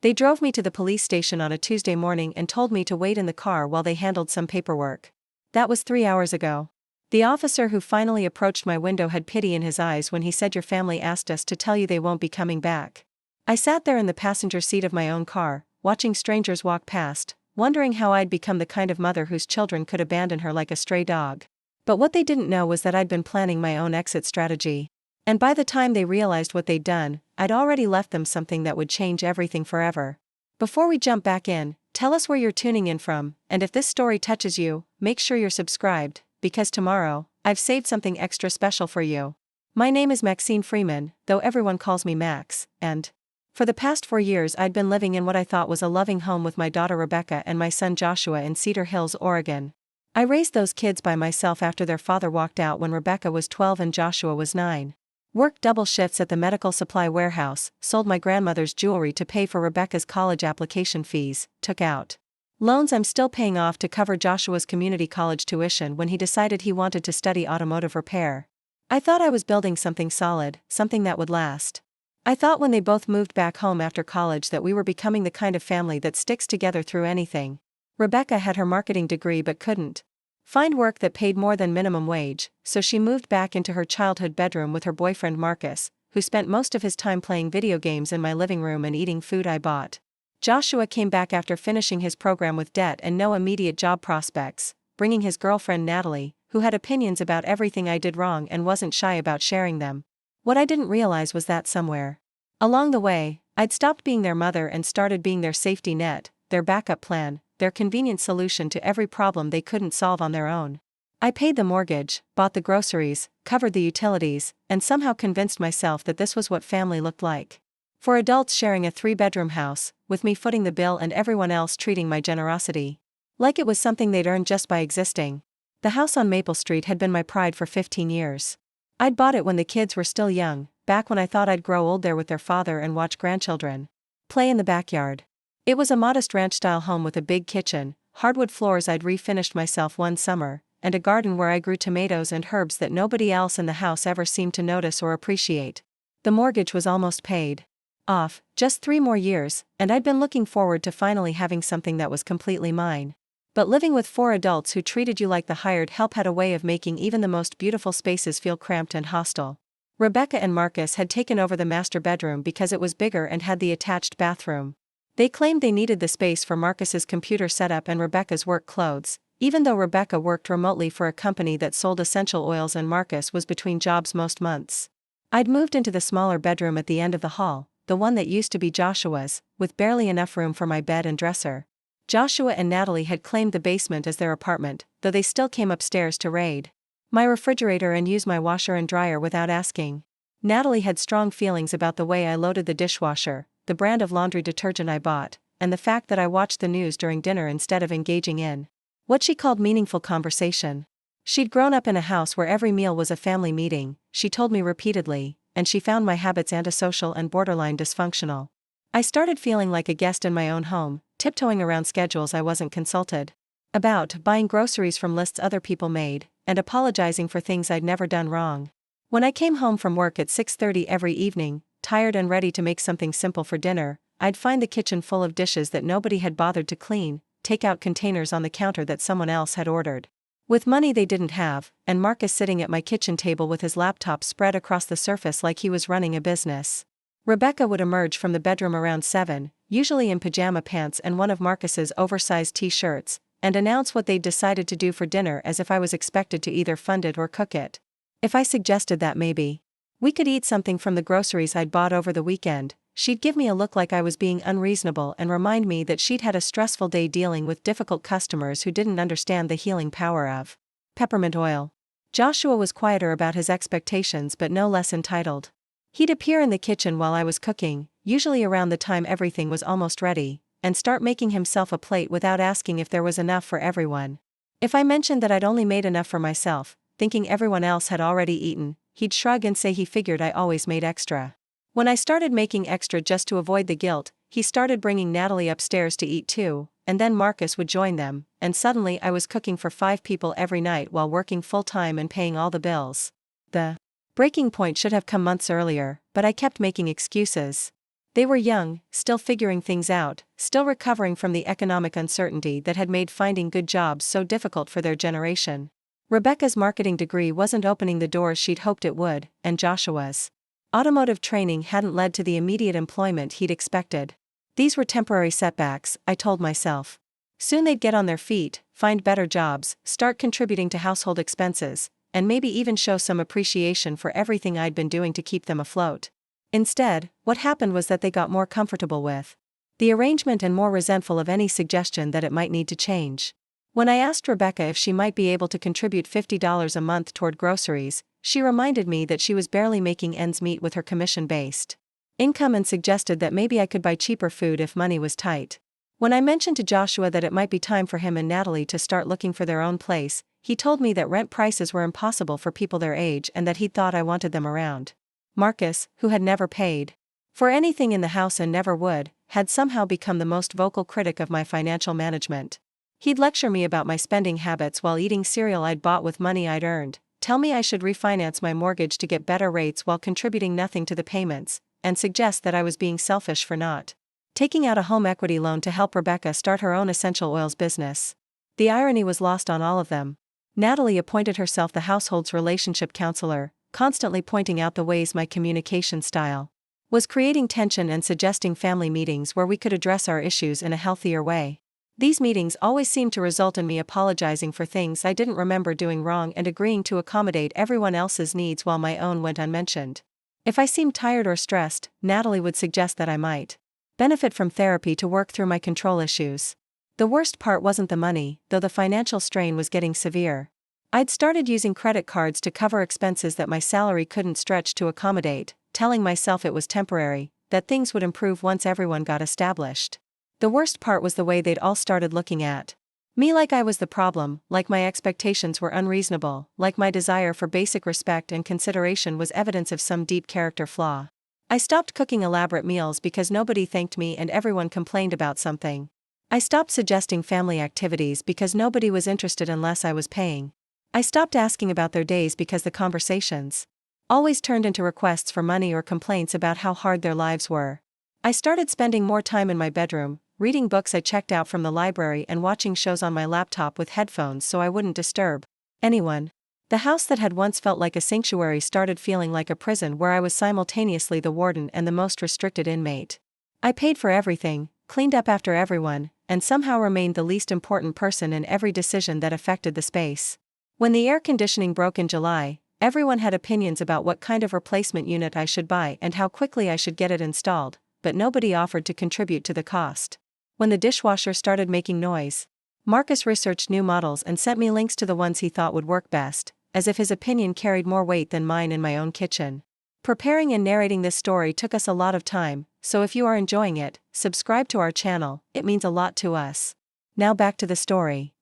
They drove me to the police station on a Tuesday morning and told me to wait in the car while they handled some paperwork. That was 3 hours ago. The officer who finally approached my window had pity in his eyes when he said, "Your family asked us to tell you they won't be coming back." I sat there in the passenger seat of my own car, watching strangers walk past, wondering how I'd become the kind of mother whose children could abandon her like a stray dog. But what they didn't know was that I'd been planning my own exit strategy. And by the time they realized what they'd done, I'd already left them something that would change everything forever. Before we jump back in, tell us where you're tuning in from, and if this story touches you, make sure you're subscribed, because tomorrow, I've saved something extra special for you. My name is Maxine Freeman, though everyone calls me Max, and for the past 4 years I'd been living in what I thought was a loving home with my daughter Rebecca and my son Joshua in Cedar Hills, Oregon. I raised those kids by myself after their father walked out when Rebecca was 12 and Joshua was 9. Worked double shifts at the medical supply warehouse, sold my grandmother's jewelry to pay for Rebecca's college application fees, took out loans I'm still paying off to cover Joshua's community college tuition when he decided he wanted to study automotive repair. I thought I was building something solid, something that would last. I thought when they both moved back home after college that we were becoming the kind of family that sticks together through anything. Rebecca had her marketing degree but couldn't find work that paid more than minimum wage, so she moved back into her childhood bedroom with her boyfriend Marcus, who spent most of his time playing video games in my living room and eating food I bought. Joshua came back after finishing his program with debt and no immediate job prospects, bringing his girlfriend Natalie, who had opinions about everything I did wrong and wasn't shy about sharing them. What I didn't realize was that somewhere along the way, I'd stopped being their mother and started being their safety net, their backup plan, their convenient solution to every problem they couldn't solve on their own. I paid the mortgage, bought the groceries, covered the utilities, and somehow convinced myself that this was what family looked like. For adults sharing a 3-bedroom house, with me footing the bill and everyone else treating my generosity like it was something they'd earned just by existing. The house on Maple Street had been my pride for 15 years. I'd bought it when the kids were still young, back when I thought I'd grow old there with their father and watch grandchildren play in the backyard. It was a modest ranch-style home with a big kitchen, hardwood floors I'd refinished myself one summer, and a garden where I grew tomatoes and herbs that nobody else in the house ever seemed to notice or appreciate. The mortgage was almost paid off, just 3 more years, and I'd been looking forward to finally having something that was completely mine. But living with 4 adults who treated you like the hired help had a way of making even the most beautiful spaces feel cramped and hostile. Rebecca and Marcus had taken over the master bedroom because it was bigger and had the attached bathroom. They claimed they needed the space for Marcus's computer setup and Rebecca's work clothes, even though Rebecca worked remotely for a company that sold essential oils and Marcus was between jobs most months. I'd moved into the smaller bedroom at the end of the hall, the one that used to be Joshua's, with barely enough room for my bed and dresser. Joshua and Natalie had claimed the basement as their apartment, though they still came upstairs to raid my refrigerator and use my washer and dryer without asking. Natalie had strong feelings about the way I loaded the dishwasher, the brand of laundry detergent I bought, and the fact that I watched the news during dinner instead of engaging in what she called meaningful conversation. She'd grown up in a house where every meal was a family meeting, she told me repeatedly, and she found my habits antisocial and borderline dysfunctional. I started feeling like a guest in my own home, tiptoeing around schedules I wasn't consulted about, buying groceries from lists other people made, and apologizing for things I'd never done wrong. When I came home from work at 6:30 every evening, tired and ready to make something simple for dinner, I'd find the kitchen full of dishes that nobody had bothered to clean, take-out containers on the counter that someone else had ordered with money they didn't have, and Marcus sitting at my kitchen table with his laptop spread across the surface like he was running a business. Rebecca would emerge from the bedroom around 7, usually in pajama pants and one of Marcus's oversized t-shirts, and announce what they'd decided to do for dinner as if I was expected to either fund it or cook it. If I suggested that maybe we could eat something from the groceries I'd bought over the weekend, she'd give me a look like I was being unreasonable and remind me that she'd had a stressful day dealing with difficult customers who didn't understand the healing power of peppermint oil. Joshua was quieter about his expectations but no less entitled. He'd appear in the kitchen while I was cooking, usually around the time everything was almost ready, and start making himself a plate without asking if there was enough for everyone. If I mentioned that I'd only made enough for myself, thinking everyone else had already eaten, he'd shrug and say he figured I always made extra. When I started making extra just to avoid the guilt, he started bringing Natalie upstairs to eat too, and then Marcus would join them, and suddenly I was cooking for 5 people every night while working full-time and paying all the bills. The breaking point should have come months earlier, but I kept making excuses. They were young, still figuring things out, still recovering from the economic uncertainty that had made finding good jobs so difficult for their generation. Rebecca's marketing degree wasn't opening the doors she'd hoped it would, and Joshua's automotive training hadn't led to the immediate employment he'd expected. These were temporary setbacks, I told myself. Soon they'd get on their feet, find better jobs, start contributing to household expenses, and maybe even show some appreciation for everything I'd been doing to keep them afloat. Instead, what happened was that they got more comfortable with the arrangement and more resentful of any suggestion that it might need to change. When I asked Rebecca if she might be able to contribute $50 a month toward groceries, she reminded me that she was barely making ends meet with her commission-based income and suggested that maybe I could buy cheaper food if money was tight. When I mentioned to Joshua that it might be time for him and Natalie to start looking for their own place, he told me that rent prices were impossible for people their age and that he thought I wanted them around. Marcus, who had never paid for anything in the house and never would, had somehow become the most vocal critic of my financial management. He'd lecture me about my spending habits while eating cereal I'd bought with money I'd earned, tell me I should refinance my mortgage to get better rates while contributing nothing to the payments, and suggest that I was being selfish for not taking out a home equity loan to help Rebecca start her own essential oils business. The irony was lost on all of them. Natalie appointed herself the household's relationship counselor, constantly pointing out the ways my communication style was creating tension and suggesting family meetings where we could address our issues in a healthier way. These meetings always seemed to result in me apologizing for things I didn't remember doing wrong and agreeing to accommodate everyone else's needs while my own went unmentioned. If I seemed tired or stressed, Natalie would suggest that I might benefit from therapy to work through my control issues. The worst part wasn't the money, though the financial strain was getting severe. I'd started using credit cards to cover expenses that my salary couldn't stretch to accommodate, telling myself it was temporary, that things would improve once everyone got established. The worst part was the way they'd all started looking at me like I was the problem, like my expectations were unreasonable, like my desire for basic respect and consideration was evidence of some deep character flaw. I stopped cooking elaborate meals because nobody thanked me and everyone complained about something. I stopped suggesting family activities because nobody was interested unless I was paying. I stopped asking about their days because the conversations always turned into requests for money or complaints about how hard their lives were. I started spending more time in my bedroom, reading books I checked out from the library and watching shows on my laptop with headphones so I wouldn't disturb anyone. The house that had once felt like a sanctuary started feeling like a prison where I was simultaneously the warden and the most restricted inmate. I paid for everything, cleaned up after everyone, and somehow remained the least important person in every decision that affected the space. When the air conditioning broke in July, everyone had opinions about what kind of replacement unit I should buy and how quickly I should get it installed, but nobody offered to contribute to the cost. When the dishwasher started making noise, Marcus researched new models and sent me links to the ones he thought would work best, as if his opinion carried more weight than mine in my own kitchen. Preparing and narrating this story took us a lot of time, so if you are enjoying it, subscribe to our channel, it means a lot to us. Now back to the story.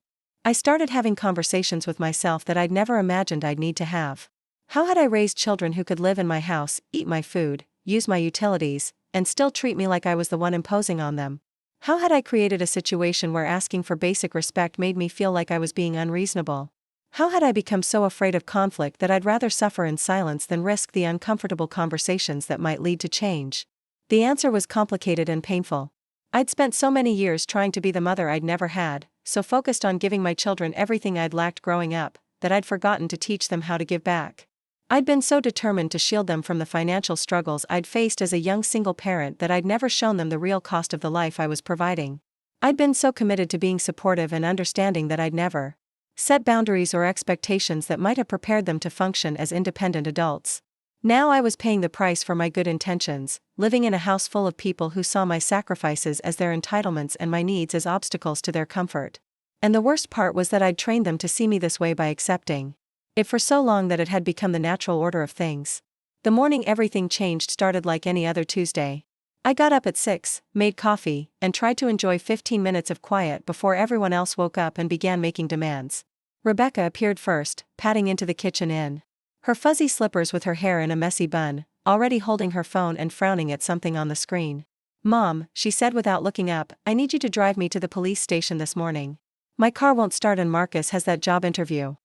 I started having conversations with myself that I'd never imagined I'd need to have. How had I raised children who could live in my house, eat my food, use my utilities, and still treat me like I was the one imposing on them? How had I created a situation where asking for basic respect made me feel like I was being unreasonable? How had I become so afraid of conflict that I'd rather suffer in silence than risk the uncomfortable conversations that might lead to change? The answer was complicated and painful. I'd spent so many years trying to be the mother I'd never had, so focused on giving my children everything I'd lacked growing up, that I'd forgotten to teach them how to give back. I'd been so determined to shield them from the financial struggles I'd faced as a young single parent that I'd never shown them the real cost of the life I was providing. I'd been so committed to being supportive and understanding that I'd never set boundaries or expectations that might have prepared them to function as independent adults. Now I was paying the price for my good intentions, living in a house full of people who saw my sacrifices as their entitlements and my needs as obstacles to their comfort. And the worst part was that I'd trained them to see me this way by accepting it for so long that it had become the natural order of things. The morning everything changed started like any other Tuesday. I got up at 6, made coffee, and tried to enjoy 15 minutes of quiet before everyone else woke up and began making demands. Rebecca appeared first, padding into the kitchen in her fuzzy slippers with her hair in a messy bun, already holding her phone and frowning at something on the screen. "Mom," she said without looking up, "I need you to drive me to the police station this morning. My car won't start and Marcus has that job interview."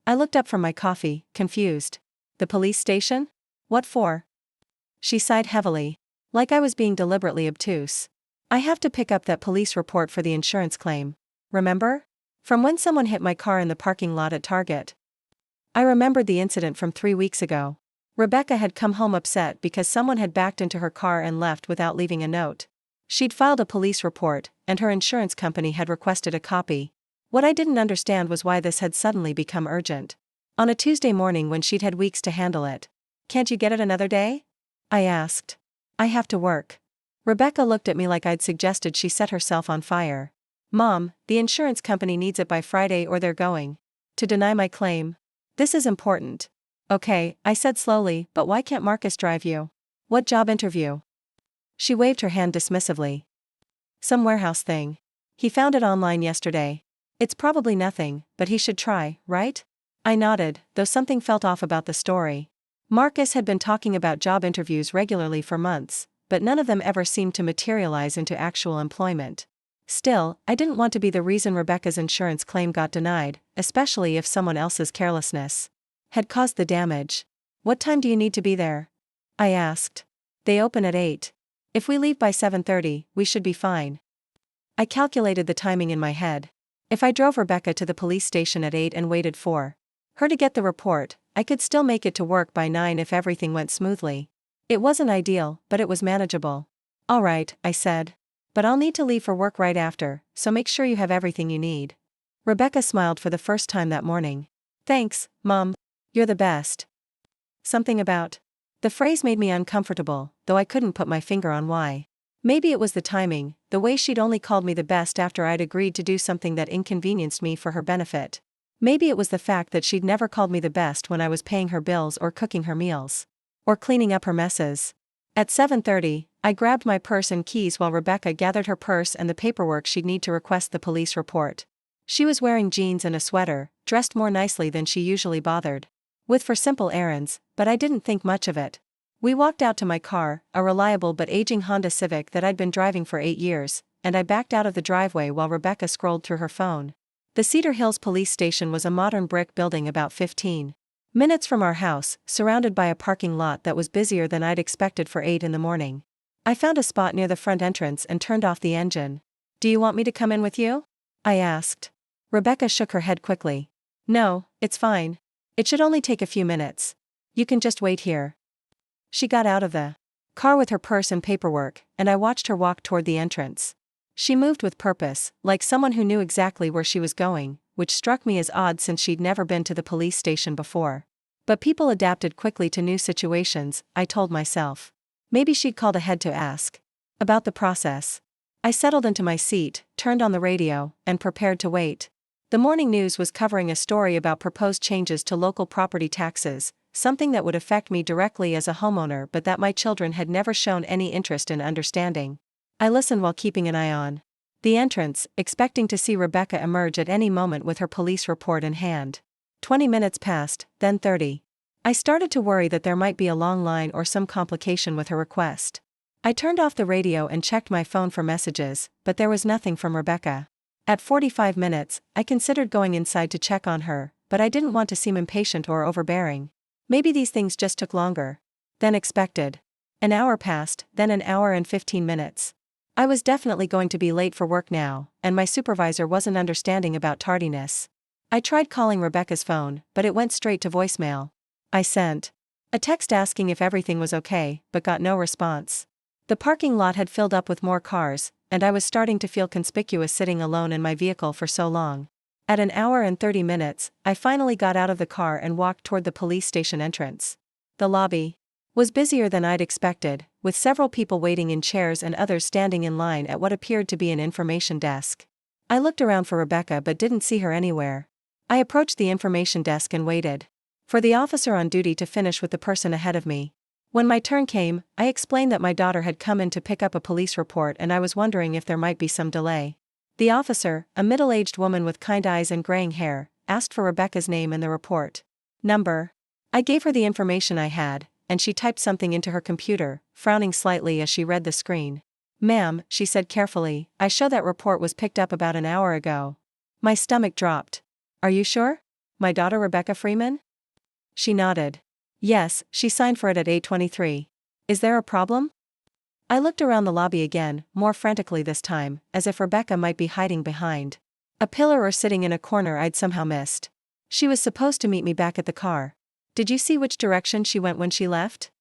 I looked up from my coffee, confused. "The police station? What for?" She sighed heavily. Like I was being deliberately obtuse. I have to pick up that police report for the insurance claim. Remember? From when someone hit my car in the parking lot at Target. I remembered the incident from 3 weeks ago. Rebecca had come home upset because someone had backed into her car and left without leaving a note. She'd filed a police report, and her insurance company had requested a copy. What I didn't understand was why this had suddenly become urgent. On a Tuesday morning when she'd had weeks to handle it. "Can't you get it another day?" I asked. "I have to work." Rebecca looked at me like I'd suggested she set herself on fire. "Mom, the insurance company needs it by Friday or they're going to deny my claim. This is important." "Okay," I said slowly, "but why can't Marcus drive you?" "What job interview?" She waved her hand dismissively. "Some warehouse thing. He found it online yesterday. It's probably nothing, but he should try, right?" I nodded, though something felt off about the story. Marcus had been talking about job interviews regularly for months, but none of them ever seemed to materialize into actual employment. Still, I didn't want to be the reason Rebecca's insurance claim got denied, especially if someone else's carelessness had caused the damage. "What time do you need to be there?" I asked. "They open at 8. If we leave by 7:30, we should be fine." I calculated the timing in my head. If I drove Rebecca to the police station at 8 and waited for her to get the report, I could still make it to work by 9 if everything went smoothly. It wasn't ideal, but it was manageable. "All right," I said. "But I'll need to leave for work right after, so make sure you have everything you need." Rebecca smiled for the first time that morning. "Thanks, Mom. You're the best." Something about the phrase made me uncomfortable, though I couldn't put my finger on why. Maybe it was the timing, the way she'd only called me the best after I'd agreed to do something that inconvenienced me for her benefit. Maybe it was the fact that she'd never called me the best when I was paying her bills or cooking her meals. Or cleaning up her messes. At 7:30, I grabbed my purse and keys while Rebecca gathered her purse and the paperwork she'd need to request the police report. She was wearing jeans and a sweater, dressed more nicely than she usually bothered with for simple errands, but I didn't think much of it. We walked out to my car, a reliable but aging Honda Civic that I'd been driving for 8 years, and I backed out of the driveway while Rebecca scrolled through her phone. The Cedar Hills police station was a modern brick building about 15 minutes from our house, surrounded by a parking lot that was busier than I'd expected for 8 in the morning. I found a spot near the front entrance and turned off the engine. "Do you want me to come in with you?" I asked. Rebecca shook her head quickly. "No, it's fine. It should only take a few minutes. You can just wait here." She got out of the car with her purse and paperwork, and I watched her walk toward the entrance. She moved with purpose, like someone who knew exactly where she was going, which struck me as odd since she'd never been to the police station before. But people adapted quickly to new situations, I told myself. Maybe she'd called ahead to ask about the process. I settled into my seat, turned on the radio, and prepared to wait. The morning news was covering a story about proposed changes to local property taxes, something that would affect me directly as a homeowner but that my children had never shown any interest in understanding. I listened while keeping an eye on the entrance, expecting to see Rebecca emerge at any moment with her police report in hand. 20 minutes passed, then 30. I started to worry that there might be a long line or some complication with her request. I turned off the radio and checked my phone for messages, but there was nothing from Rebecca. At 45 minutes, I considered going inside to check on her, but I didn't want to seem impatient or overbearing. Maybe these things just took longer than expected. An hour passed, then an hour and 15 minutes. I was definitely going to be late for work now, and my supervisor wasn't understanding about tardiness. I tried calling Rebecca's phone, but it went straight to voicemail. I sent a text asking if everything was okay, but got no response. The parking lot had filled up with more cars, and I was starting to feel conspicuous sitting alone in my vehicle for so long. At an hour and 30 minutes, I finally got out of the car and walked toward the police station entrance. The lobby was busier than I'd expected, with several people waiting in chairs and others standing in line at what appeared to be an information desk. I looked around for Rebecca but didn't see her anywhere. I approached the information desk and waited for the officer on duty to finish with the person ahead of me. When my turn came, I explained that my daughter had come in to pick up a police report and I was wondering if there might be some delay. The officer, a middle-aged woman with kind eyes and graying hair, asked for Rebecca's name and the report number. I gave her the information I had, and she typed something into her computer, frowning slightly as she read the screen. "Ma'am," she said carefully, "I show that report was picked up about an hour ago." My stomach dropped. "Are you sure? My daughter Rebecca Freeman?" She nodded. "Yes, she signed for it at 8:23. Is there a problem?" I looked around the lobby again, more frantically this time, as if Rebecca might be hiding behind a pillar or sitting in a corner I'd somehow missed. She was supposed to meet me back at the car. Did you see which direction she went when she left?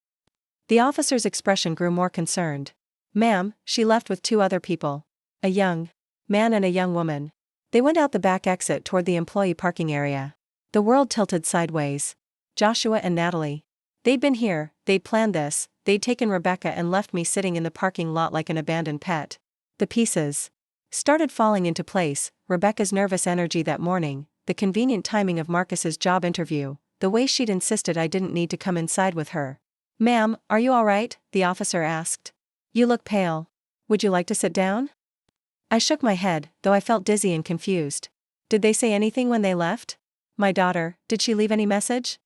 The officer's expression grew more concerned. Ma'am, she left with 2 other people. A young man and a young woman. They went out the back exit toward the employee parking area. The world tilted sideways. Joshua and Natalie. They'd been here, they'd planned this, they'd taken Rebecca and left me sitting in the parking lot like an abandoned pet. The pieces started falling into place: Rebecca's nervous energy that morning, the convenient timing of Marcus's job interview, the way she'd insisted I didn't need to come inside with her. Ma'am, are you all right? The officer asked. You look pale. Would you like to sit down? I shook my head, though I felt dizzy and confused. Did they say anything when they left? My daughter, did she leave any message?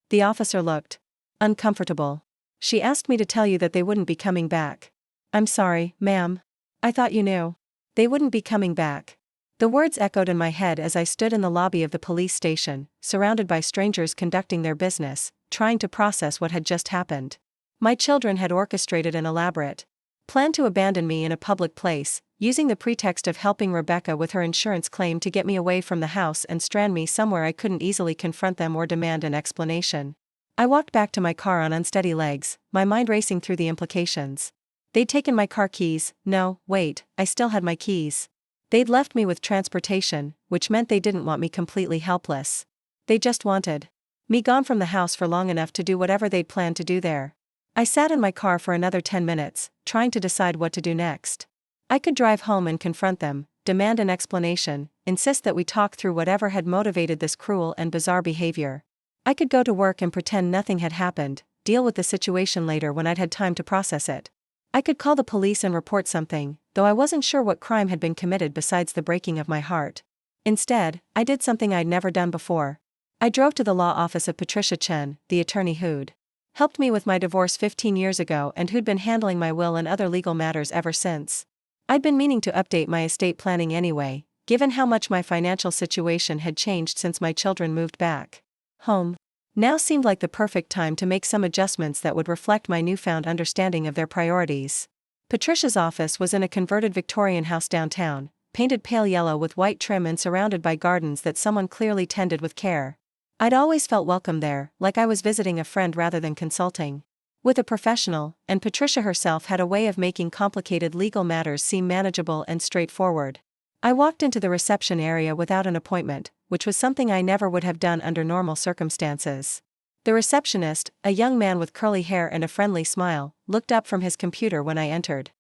The officer looked uncomfortable. She asked me to tell you that they wouldn't be coming back. I'm sorry, ma'am. I thought you knew. They wouldn't be coming back. The words echoed in my head as I stood in the lobby of the police station, surrounded by strangers conducting their business, trying to process what had just happened. My children had orchestrated an elaborate plan to abandon me in a public place, using the pretext of helping Rebecca with her insurance claim to get me away from the house and strand me somewhere I couldn't easily confront them or demand an explanation. I walked back to my car on unsteady legs, my mind racing through the implications. They'd taken my car keys. No, wait, I still had my keys. They'd left me with transportation, which meant they didn't want me completely helpless. They just wanted me gone from the house for long enough to do whatever they'd planned to do there. I sat in my car for another 10 minutes, trying to decide what to do next. I could drive home and confront them, demand an explanation, insist that we talk through whatever had motivated this cruel and bizarre behavior. I could go to work and pretend nothing had happened, deal with the situation later when I'd had time to process it. I could call the police and report something, though I wasn't sure what crime had been committed besides the breaking of my heart. Instead, I did something I'd never done before. I drove to the law office of Patricia Chen, the attorney who'd helped me with my divorce 15 years ago and who'd been handling my will and other legal matters ever since. I'd been meaning to update my estate planning anyway, given how much my financial situation had changed since my children moved back home. Now seemed like the perfect time to make some adjustments that would reflect my newfound understanding of their priorities. Patricia's office was in a converted Victorian house downtown, painted pale yellow with white trim and surrounded by gardens that someone clearly tended with care. I'd always felt welcome there, like I was visiting a friend rather than consulting with a professional, and Patricia herself had a way of making complicated legal matters seem manageable and straightforward. I walked into the reception area without an appointment, which was something I never would have done under normal circumstances. The receptionist, a young man with curly hair and a friendly smile, looked up from his computer when I entered.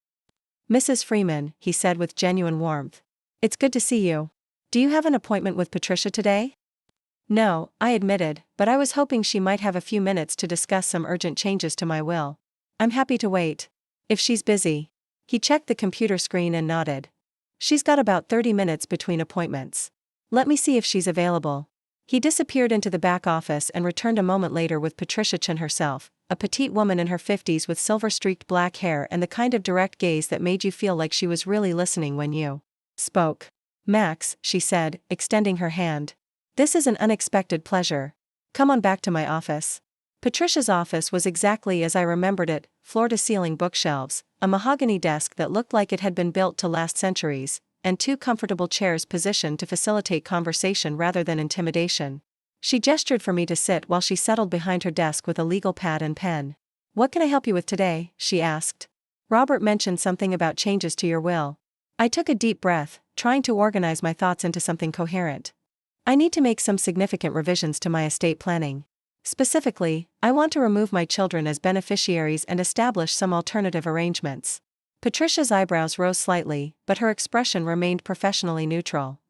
Mrs. Freeman, he said with genuine warmth. It's good to see you. Do you have an appointment with Patricia today? No, I admitted, but I was hoping she might have a few minutes to discuss some urgent changes to my will. I'm happy to wait. If she's busy. He checked the computer screen and nodded. She's got about 30 minutes between appointments. Let me see if she's available. He disappeared into the back office and returned a moment later with Patricia Chen herself, a petite woman in her 50s with silver-streaked black hair and the kind of direct gaze that made you feel like she was really listening when you spoke. Max, she said, extending her hand. This is an unexpected pleasure. Come on back to my office. Patricia's office was exactly as I remembered it, floor-to-ceiling bookshelves, a mahogany desk that looked like it had been built to last centuries, and 2 comfortable chairs positioned to facilitate conversation rather than intimidation. She gestured for me to sit while she settled behind her desk with a legal pad and pen. What can I help you with today? She asked. Robert mentioned something about changes to your will. I took a deep breath, trying to organize my thoughts into something coherent. I need to make some significant revisions to my estate planning. Specifically, I want to remove my children as beneficiaries and establish some alternative arrangements. Patricia's eyebrows rose slightly, but her expression remained professionally neutral.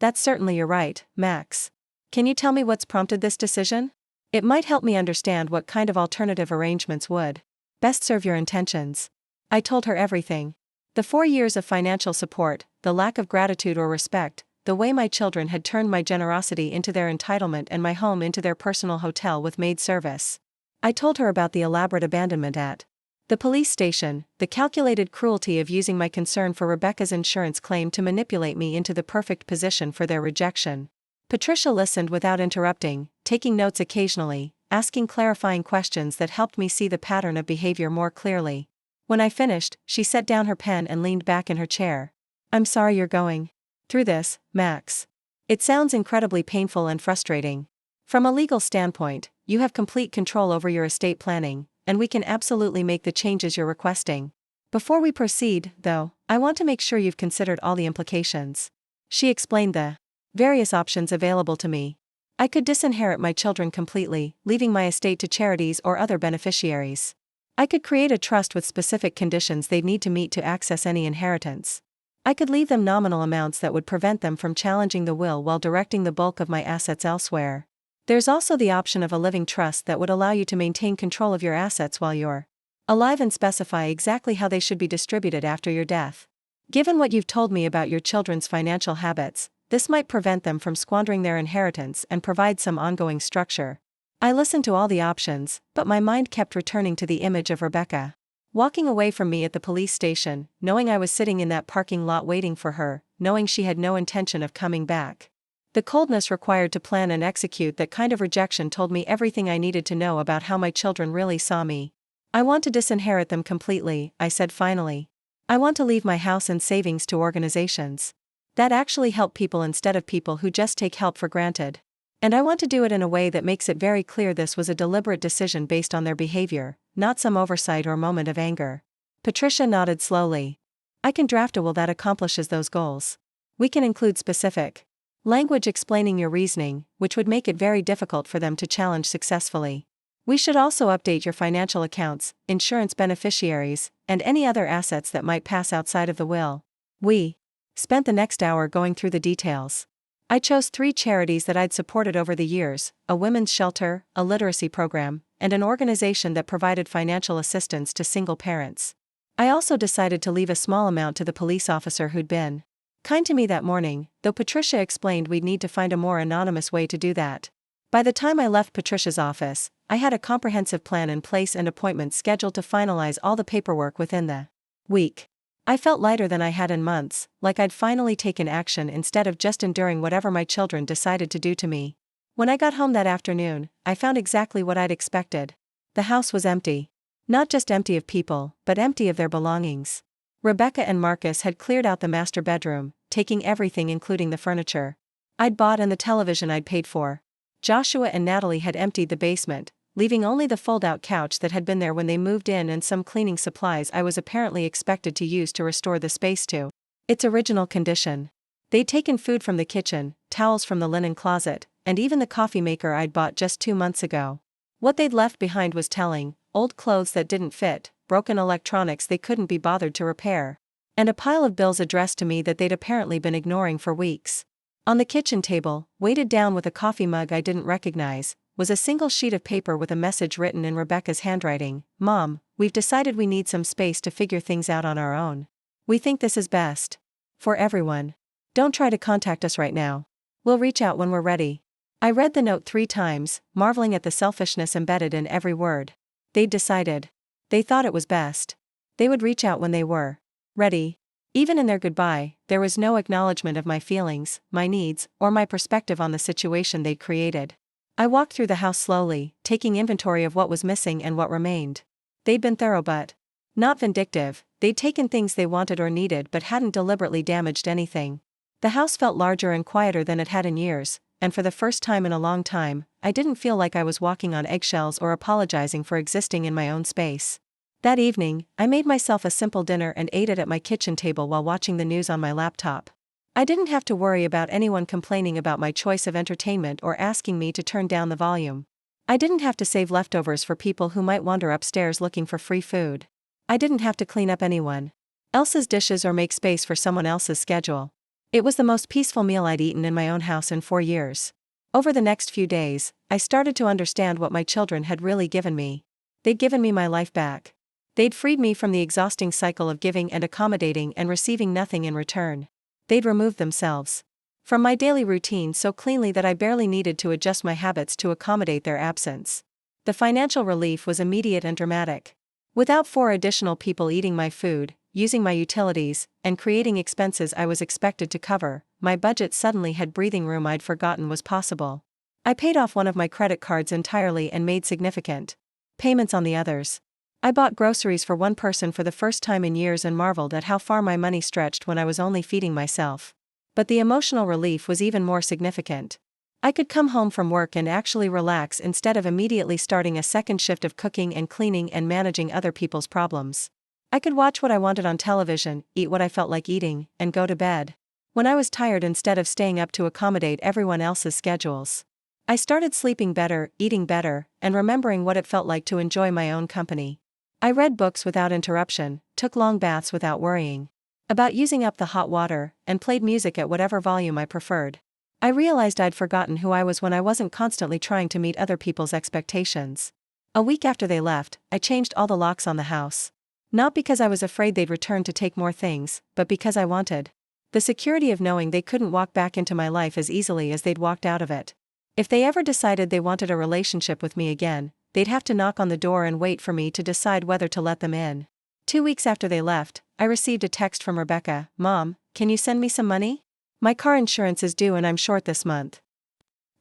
That's certainly you're right, Max. Can you tell me what's prompted this decision? It might help me understand what kind of alternative arrangements would best serve your intentions. I told her everything. The 4 years of financial support, the lack of gratitude or respect, the way my children had turned my generosity into their entitlement and my home into their personal hotel with maid service. I told her about the elaborate abandonment at the police station, the calculated cruelty of using my concern for Rebecca's insurance claim to manipulate me into the perfect position for their rejection. Patricia listened without interrupting, taking notes occasionally, asking clarifying questions that helped me see the pattern of behavior more clearly. When I finished, she set down her pen and leaned back in her chair. I'm sorry you're going through this, Max. It sounds incredibly painful and frustrating. From a legal standpoint, you have complete control over your estate planning, and we can absolutely make the changes you're requesting. Before we proceed, though, I want to make sure you've considered all the implications. She explained the various options available to me. I could disinherit my children completely, leaving my estate to charities or other beneficiaries. I could create a trust with specific conditions they'd need to meet to access any inheritance. I could leave them nominal amounts that would prevent them from challenging the will while directing the bulk of my assets elsewhere. There's also the option of a living trust that would allow you to maintain control of your assets while you're alive and specify exactly how they should be distributed after your death. Given what you've told me about your children's financial habits, this might prevent them from squandering their inheritance and provide some ongoing structure. I listened to all the options, but my mind kept returning to the image of Rebecca walking away from me at the police station, knowing I was sitting in that parking lot waiting for her, knowing she had no intention of coming back. The coldness required to plan and execute that kind of rejection told me everything I needed to know about how my children really saw me. I want to disinherit them completely, I said finally. I want to leave my house and savings to organizations that actually help people instead of people who just take help for granted. And I want to do it in a way that makes it very clear this was a deliberate decision based on their behavior, not some oversight or moment of anger. Patricia nodded slowly. I can draft a will that accomplishes those goals. We can include specific language explaining your reasoning, which would make it very difficult for them to challenge successfully. We should also update your financial accounts, insurance beneficiaries, and any other assets that might pass outside of the will. We spent the next hour going through the details. I chose 3 charities that I'd supported over the years, a women's shelter, a literacy program, and an organization that provided financial assistance to single parents. I also decided to leave a small amount to the police officer who'd been kind to me that morning, though Patricia explained we'd need to find a more anonymous way to do that. By the time I left Patricia's office, I had a comprehensive plan in place and appointments scheduled to finalize all the paperwork within the week. I felt lighter than I had in months, like I'd finally taken action instead of just enduring whatever my children decided to do to me. When I got home that afternoon, I found exactly what I'd expected. The house was empty. Not just empty of people, but empty of their belongings. Rebecca and Marcus had cleared out the master bedroom, taking everything including the furniture I'd bought and the television I'd paid for. Joshua and Natalie had emptied the basement, leaving only the fold-out couch that had been there when they moved in and some cleaning supplies I was apparently expected to use to restore the space to its original condition. They'd taken food from the kitchen, towels from the linen closet, and even the coffee maker I'd bought just 2 months ago. What they'd left behind was telling: old clothes that didn't fit, broken electronics they couldn't be bothered to repair, and a pile of bills addressed to me that they'd apparently been ignoring for weeks. On the kitchen table, weighted down with a coffee mug I didn't recognize, was a single sheet of paper with a message written in Rebecca's handwriting. Mom, we've decided we need some space to figure things out on our own. We think this is best for everyone. Don't try to contact us right now. We'll reach out when we're ready. I read the note 3 times, marveling at the selfishness embedded in every word. They'd decided. They thought it was best. They would reach out when they were ready. Even in their goodbye, there was no acknowledgement of my feelings, my needs, or my perspective on the situation they'd created. I walked through the house slowly, taking inventory of what was missing and what remained. They'd been thorough but not vindictive. They'd taken things they wanted or needed but hadn't deliberately damaged anything. The house felt larger and quieter than it had in years, and for the first time in a long time, I didn't feel like I was walking on eggshells or apologizing for existing in my own space. That evening, I made myself a simple dinner and ate it at my kitchen table while watching the news on my laptop. I didn't have to worry about anyone complaining about my choice of entertainment or asking me to turn down the volume. I didn't have to save leftovers for people who might wander upstairs looking for free food. I didn't have to clean up anyone else's dishes or make space for someone else's schedule. It was the most peaceful meal I'd eaten in my own house in 4 years. Over the next few days, I started to understand what my children had really given me. They'd given me my life back. They'd freed me from the exhausting cycle of giving and accommodating and receiving nothing in return. They'd removed themselves from my daily routine so cleanly that I barely needed to adjust my habits to accommodate their absence. The financial relief was immediate and dramatic. Without 4 additional people eating my food, using my utilities, and creating expenses I was expected to cover, my budget suddenly had breathing room I'd forgotten was possible. I paid off one of my credit cards entirely and made significant payments on the others. I bought groceries for one person for the first time in years and marveled at how far my money stretched when I was only feeding myself. But the emotional relief was even more significant. I could come home from work and actually relax instead of immediately starting a second shift of cooking and cleaning and managing other people's problems. I could watch what I wanted on television, eat what I felt like eating, and go to bed when I was tired instead of staying up to accommodate everyone else's schedules. I started sleeping better, eating better, and remembering what it felt like to enjoy my own company. I read books without interruption, took long baths without worrying about using up the hot water, and played music at whatever volume I preferred. I realized I'd forgotten who I was when I wasn't constantly trying to meet other people's expectations. A week after they left, I changed all the locks on the house. Not because I was afraid they'd return to take more things, but because I wanted the security of knowing they couldn't walk back into my life as easily as they'd walked out of it. If they ever decided they wanted a relationship with me again, they'd have to knock on the door and wait for me to decide whether to let them in. 2 weeks after they left, I received a text from Rebecca. "Mom, can you send me some money? My car insurance is due and I'm short this month."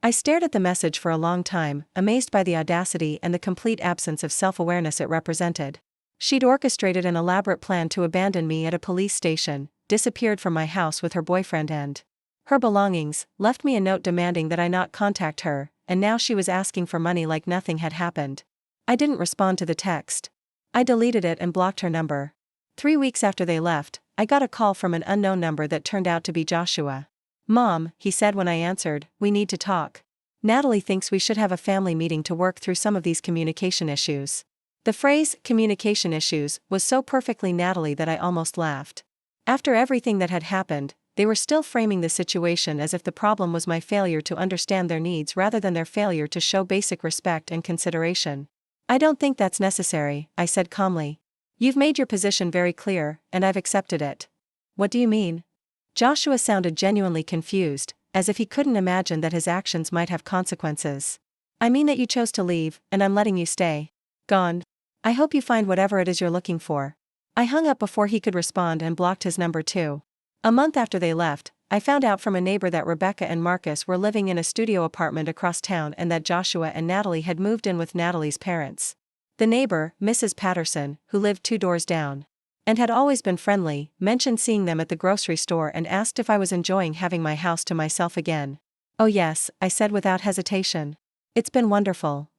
I stared at the message for a long time, amazed by the audacity and the complete absence of self-awareness it represented. She'd orchestrated an elaborate plan to abandon me at a police station, disappeared from my house with her boyfriend and her belongings, left me a note demanding that I not contact her, and now she was asking for money like nothing had happened. I didn't respond to the text. I deleted it and blocked her number. 3 weeks after they left, I got a call from an unknown number that turned out to be Joshua. "Mom," he said when I answered, "we need to talk. Natalie thinks we should have a family meeting to work through some of these communication issues." The phrase, communication issues, was so perfectly Natalie that I almost laughed. After everything that had happened, they were still framing the situation as if the problem was my failure to understand their needs rather than their failure to show basic respect and consideration. "I don't think that's necessary," I said calmly. "You've made your position very clear, and I've accepted it." "What do you mean?" Joshua sounded genuinely confused, as if he couldn't imagine that his actions might have consequences. "I mean that you chose to leave, and I'm letting you stay. Gone. I hope you find whatever it is you're looking for." I hung up before he could respond and blocked his number too. A month after they left, I found out from a neighbor that Rebecca and Marcus were living in a studio apartment across town and that Joshua and Natalie had moved in with Natalie's parents. The neighbor, Mrs. Patterson, who lived 2 doors down and had always been friendly, mentioned seeing them at the grocery store and asked if I was enjoying having my house to myself again. "Oh yes," I said without hesitation. "It's been wonderful."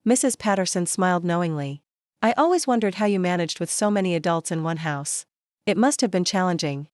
Mrs. Patterson smiled knowingly. "I always wondered how you managed with so many adults in one house. It must have been challenging."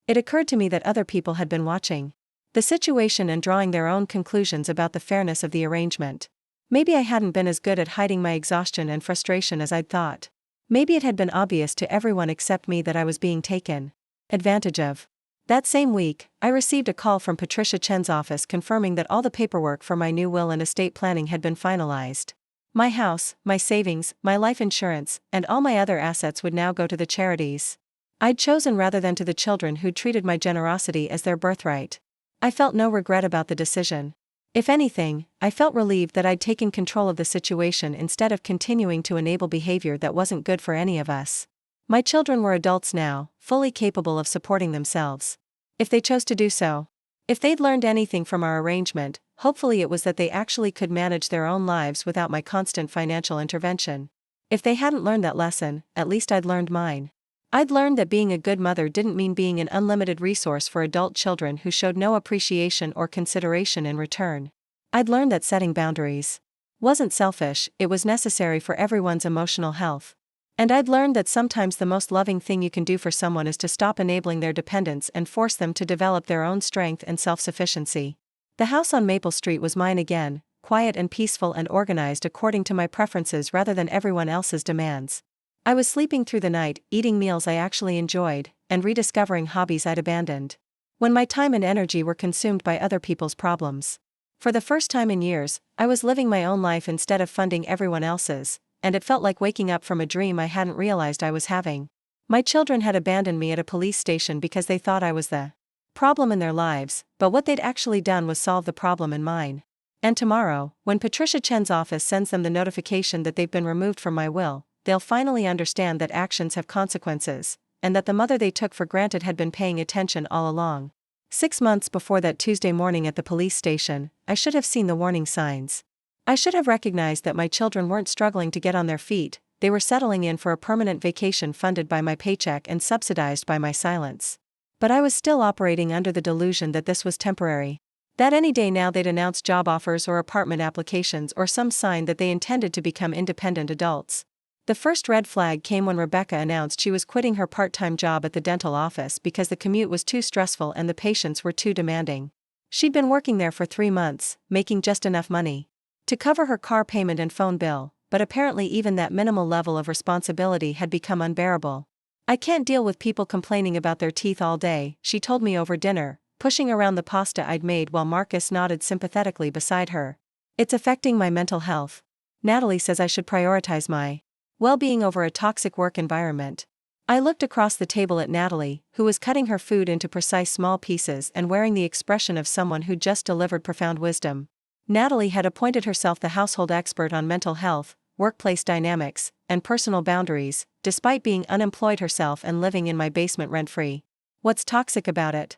It occurred to me that other people had been watching the situation and drawing their own conclusions about the fairness of the arrangement. Maybe I hadn't been as good at hiding my exhaustion and frustration as I'd thought. Maybe it had been obvious to everyone except me that I was being taken advantage of. That same week, I received a call from Patricia Chen's office confirming that all the paperwork for my new will and estate planning had been finalized. My house, my savings, my life insurance, and all my other assets would now go to the charities I'd chosen rather than to the children who'd treated my generosity as their birthright. I felt no regret about the decision. If anything, I felt relieved that I'd taken control of the situation instead of continuing to enable behavior that wasn't good for any of us. My children were adults now, fully capable of supporting themselves, if they chose to do so. If they'd learned anything from our arrangement, hopefully it was that they actually could manage their own lives without my constant financial intervention. If they hadn't learned that lesson, at least I'd learned mine. I'd learned that being a good mother didn't mean being an unlimited resource for adult children who showed no appreciation or consideration in return. I'd learned that setting boundaries wasn't selfish, it was necessary for everyone's emotional health. And I'd learned that sometimes the most loving thing you can do for someone is to stop enabling their dependence and force them to develop their own strength and self-sufficiency. The house on Maple Street was mine again, quiet and peaceful and organized according to my preferences rather than everyone else's demands. I was sleeping through the night, eating meals I actually enjoyed, and rediscovering hobbies I'd abandoned when my time and energy were consumed by other people's problems. For the first time in years, I was living my own life instead of funding everyone else's, and it felt like waking up from a dream I hadn't realized I was having. My children had abandoned me at a police station because they thought I was the problem in their lives, but what they'd actually done was solve the problem in mine. And tomorrow, when Patricia Chen's office sends them the notification that they've been removed from my will, they'll finally understand that actions have consequences, and that the mother they took for granted had been paying attention all along. 6 months before that Tuesday morning at the police station, I should have seen the warning signs. I should have recognized that my children weren't struggling to get on their feet, they were settling in for a permanent vacation funded by my paycheck and subsidized by my silence. But I was still operating under the delusion that this was temporary. That any day now they'd announce job offers or apartment applications or some sign that they intended to become independent adults. The first red flag came when Rebecca announced she was quitting her part-time job at the dental office because the commute was too stressful and the patients were too demanding. She'd been working there for 3 months, making just enough money to cover her car payment and phone bill, but apparently even that minimal level of responsibility had become unbearable. "I can't deal with people complaining about their teeth all day," she told me over dinner, pushing around the pasta I'd made while Marcus nodded sympathetically beside her. "It's affecting my mental health. Natalie says I should prioritize my well-being over a toxic work environment." I looked across the table at Natalie, who was cutting her food into precise small pieces and wearing the expression of someone who'd just delivered profound wisdom. Natalie had appointed herself the household expert on mental health, workplace dynamics, and personal boundaries, despite being unemployed herself and living in my basement rent-free. "What's toxic about it?"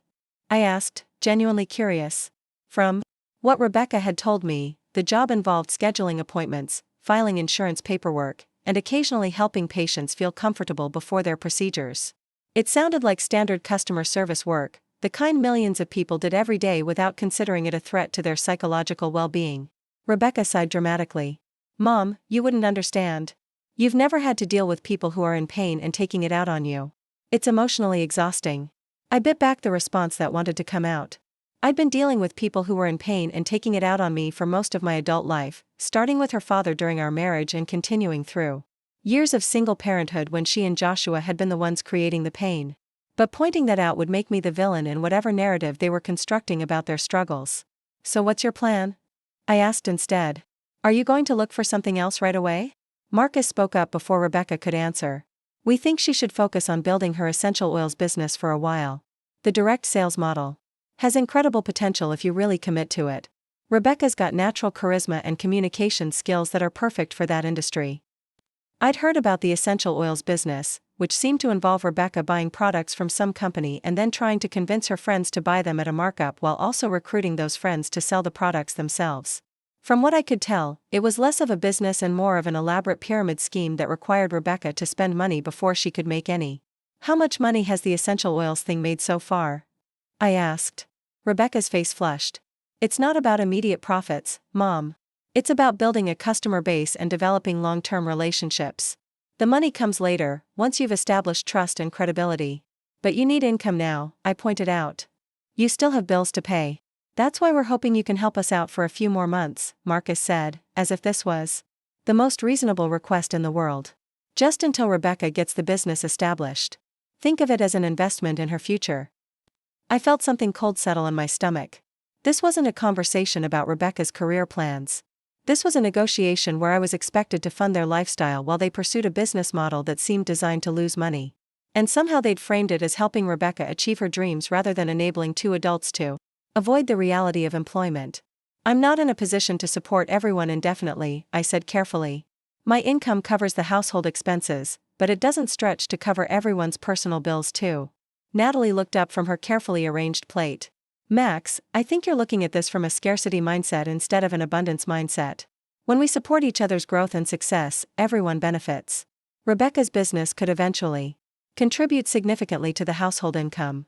I asked, genuinely curious. From what Rebecca had told me, the job involved scheduling appointments, filing insurance paperwork, and occasionally helping patients feel comfortable before their procedures. It sounded like standard customer service work, the kind millions of people did every day without considering it a threat to their psychological well-being. Rebecca sighed dramatically. "Mom, you wouldn't understand. You've never had to deal with people who are in pain and taking it out on you. It's emotionally exhausting." I bit back the response that wanted to come out. I'd been dealing with people who were in pain and taking it out on me for most of my adult life, starting with her father during our marriage and continuing through years of single parenthood when she and Joshua had been the ones creating the pain. But pointing that out would make me the villain in whatever narrative they were constructing about their struggles. "So what's your plan?" I asked instead. "Are you going to look for something else right away?" Marcus spoke up before Rebecca could answer. "We think she should focus on building her essential oils business for a while. The direct sales model has incredible potential if you really commit to it. Rebecca's got natural charisma and communication skills that are perfect for that industry." I'd heard about the essential oils business, which seemed to involve Rebecca buying products from some company and then trying to convince her friends to buy them at a markup while also recruiting those friends to sell the products themselves. From what I could tell, it was less of a business and more of an elaborate pyramid scheme that required Rebecca to spend money before she could make any. "How much money has the essential oils thing made so far?" I asked. Rebecca's face flushed. "It's not about immediate profits, Mom. It's about building a customer base and developing long-term relationships. The money comes later, once you've established trust and credibility. But you need income now," I pointed out. "You still have bills to pay." "That's why we're hoping you can help us out for a few more months," Marcus said, as if this was the most reasonable request in the world. "Just until Rebecca gets the business established. Think of it as an investment in her future." I felt something cold settle in my stomach. This wasn't a conversation about Rebecca's career plans. This was a negotiation where I was expected to fund their lifestyle while they pursued a business model that seemed designed to lose money. And somehow they'd framed it as helping Rebecca achieve her dreams rather than enabling two adults to avoid the reality of employment. "I'm not in a position to support everyone indefinitely," I said carefully. "My income covers the household expenses, but it doesn't stretch to cover everyone's personal bills too." Natalie looked up from her carefully arranged plate. "Max, I think you're looking at this from a scarcity mindset instead of an abundance mindset. When we support each other's growth and success, everyone benefits. Rebecca's business could eventually contribute significantly to the household income."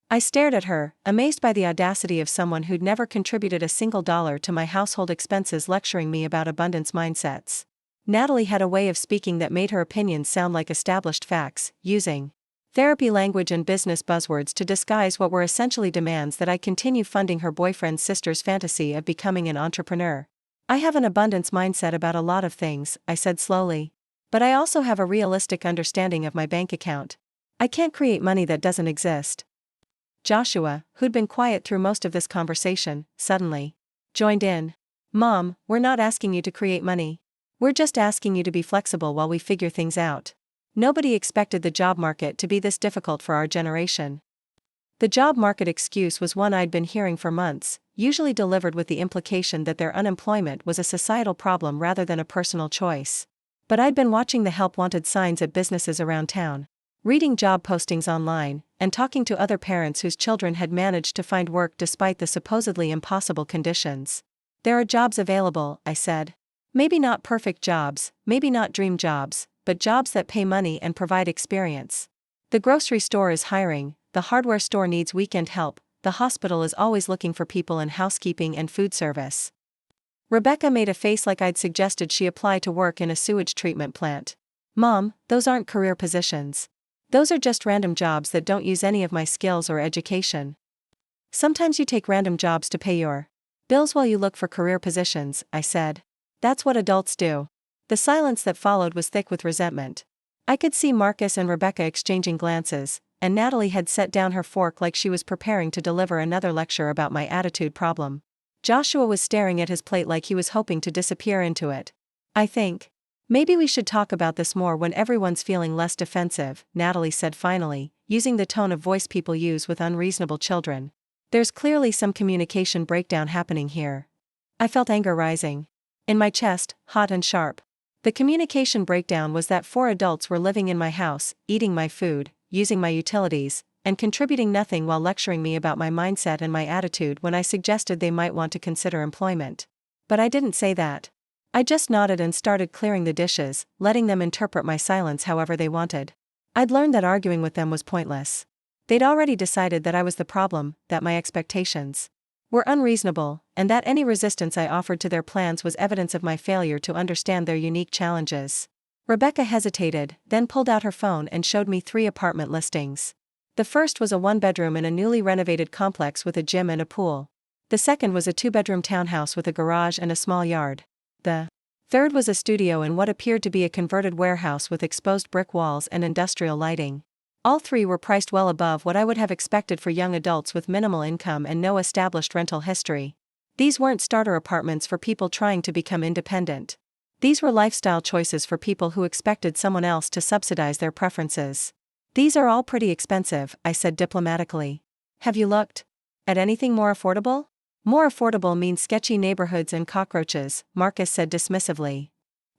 I stared at her, amazed by the audacity of someone who'd never contributed a single dollar to my household expenses lecturing me about abundance mindsets. Natalie had a way of speaking that made her opinions sound like established facts, using therapy language and business buzzwords to disguise what were essentially demands that I continue funding her boyfriend's sister's fantasy of becoming an entrepreneur. "I have an abundance mindset about a lot of things," I said slowly. "But I also have a realistic understanding of my bank account. I can't create money that doesn't exist." Joshua, who'd been quiet through most of this conversation, suddenly joined in. "Mom, we're not asking you to create money. We're just asking you to be flexible while we figure things out. Nobody expected the job market to be this difficult for our generation." The job market excuse was one I'd been hearing for months, usually delivered with the implication that their unemployment was a societal problem rather than a personal choice. But I'd been watching the help wanted signs at businesses around town, reading job postings online, and talking to other parents whose children had managed to find work despite the supposedly impossible conditions. "There are jobs available," I said. Maybe not perfect jobs, maybe not dream jobs, but jobs that pay money and provide experience. The grocery store is hiring, the hardware store needs weekend help, the hospital is always looking for people in housekeeping and food service. Rebecca made a face like I'd suggested she apply to work in a sewage treatment plant. Mom, those aren't career positions. Those are just random jobs that don't use any of my skills or education. Sometimes you take random jobs to pay your bills while you look for career positions, I said. That's what adults do. The silence that followed was thick with resentment. I could see Marcus and Rebecca exchanging glances, and Natalie had set down her fork like she was preparing to deliver another lecture about my attitude problem. Joshua was staring at his plate like he was hoping to disappear into it. I think maybe we should talk about this more when everyone's feeling less defensive, Natalie said finally, using the tone of voice people use with unreasonable children. There's clearly some communication breakdown happening here. I felt anger rising in my chest, hot and sharp. The communication breakdown was that 4 adults were living in my house, eating my food, using my utilities, and contributing nothing while lecturing me about my mindset and my attitude when I suggested they might want to consider employment. But I didn't say that. I just nodded and started clearing the dishes, letting them interpret my silence however they wanted. I'd learned that arguing with them was pointless. They'd already decided that I was the problem, that my expectations were unreasonable, and that any resistance I offered to their plans was evidence of my failure to understand their unique challenges. Rebecca hesitated, then pulled out her phone and showed me 3 apartment listings. The first was a 1-bedroom in a newly renovated complex with a gym and a pool. The second was a 2-bedroom townhouse with a garage and a small yard. The third was a studio in what appeared to be a converted warehouse with exposed brick walls and industrial lighting. All 3 were priced well above what I would have expected for young adults with minimal income and no established rental history. These weren't starter apartments for people trying to become independent. These were lifestyle choices for people who expected someone else to subsidize their preferences. These are all pretty expensive, I said diplomatically. Have you looked at anything more affordable? More affordable means sketchy neighborhoods and cockroaches, Marcus said dismissively.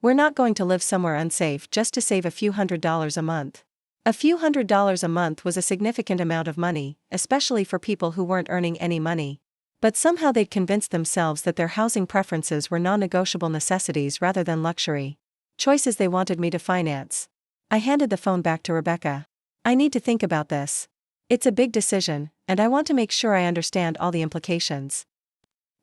We're not going to live somewhere unsafe just to save a few $100s a month. A few $100s a month was a significant amount of money, especially for people who weren't earning any money. But somehow they'd convinced themselves that their housing preferences were non-negotiable necessities rather than luxury choices they wanted me to finance. I handed the phone back to Rebecca. I need to think about this. It's a big decision, and I want to make sure I understand all the implications.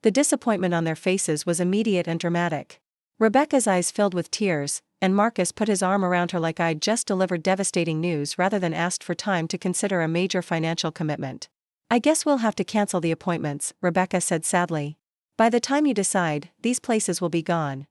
The disappointment on their faces was immediate and dramatic. Rebecca's eyes filled with tears, and Marcus put his arm around her like I'd just delivered devastating news rather than asked for time to consider a major financial commitment. I guess we'll have to cancel the appointments, Rebecca said sadly. By the time you decide, these places will be gone.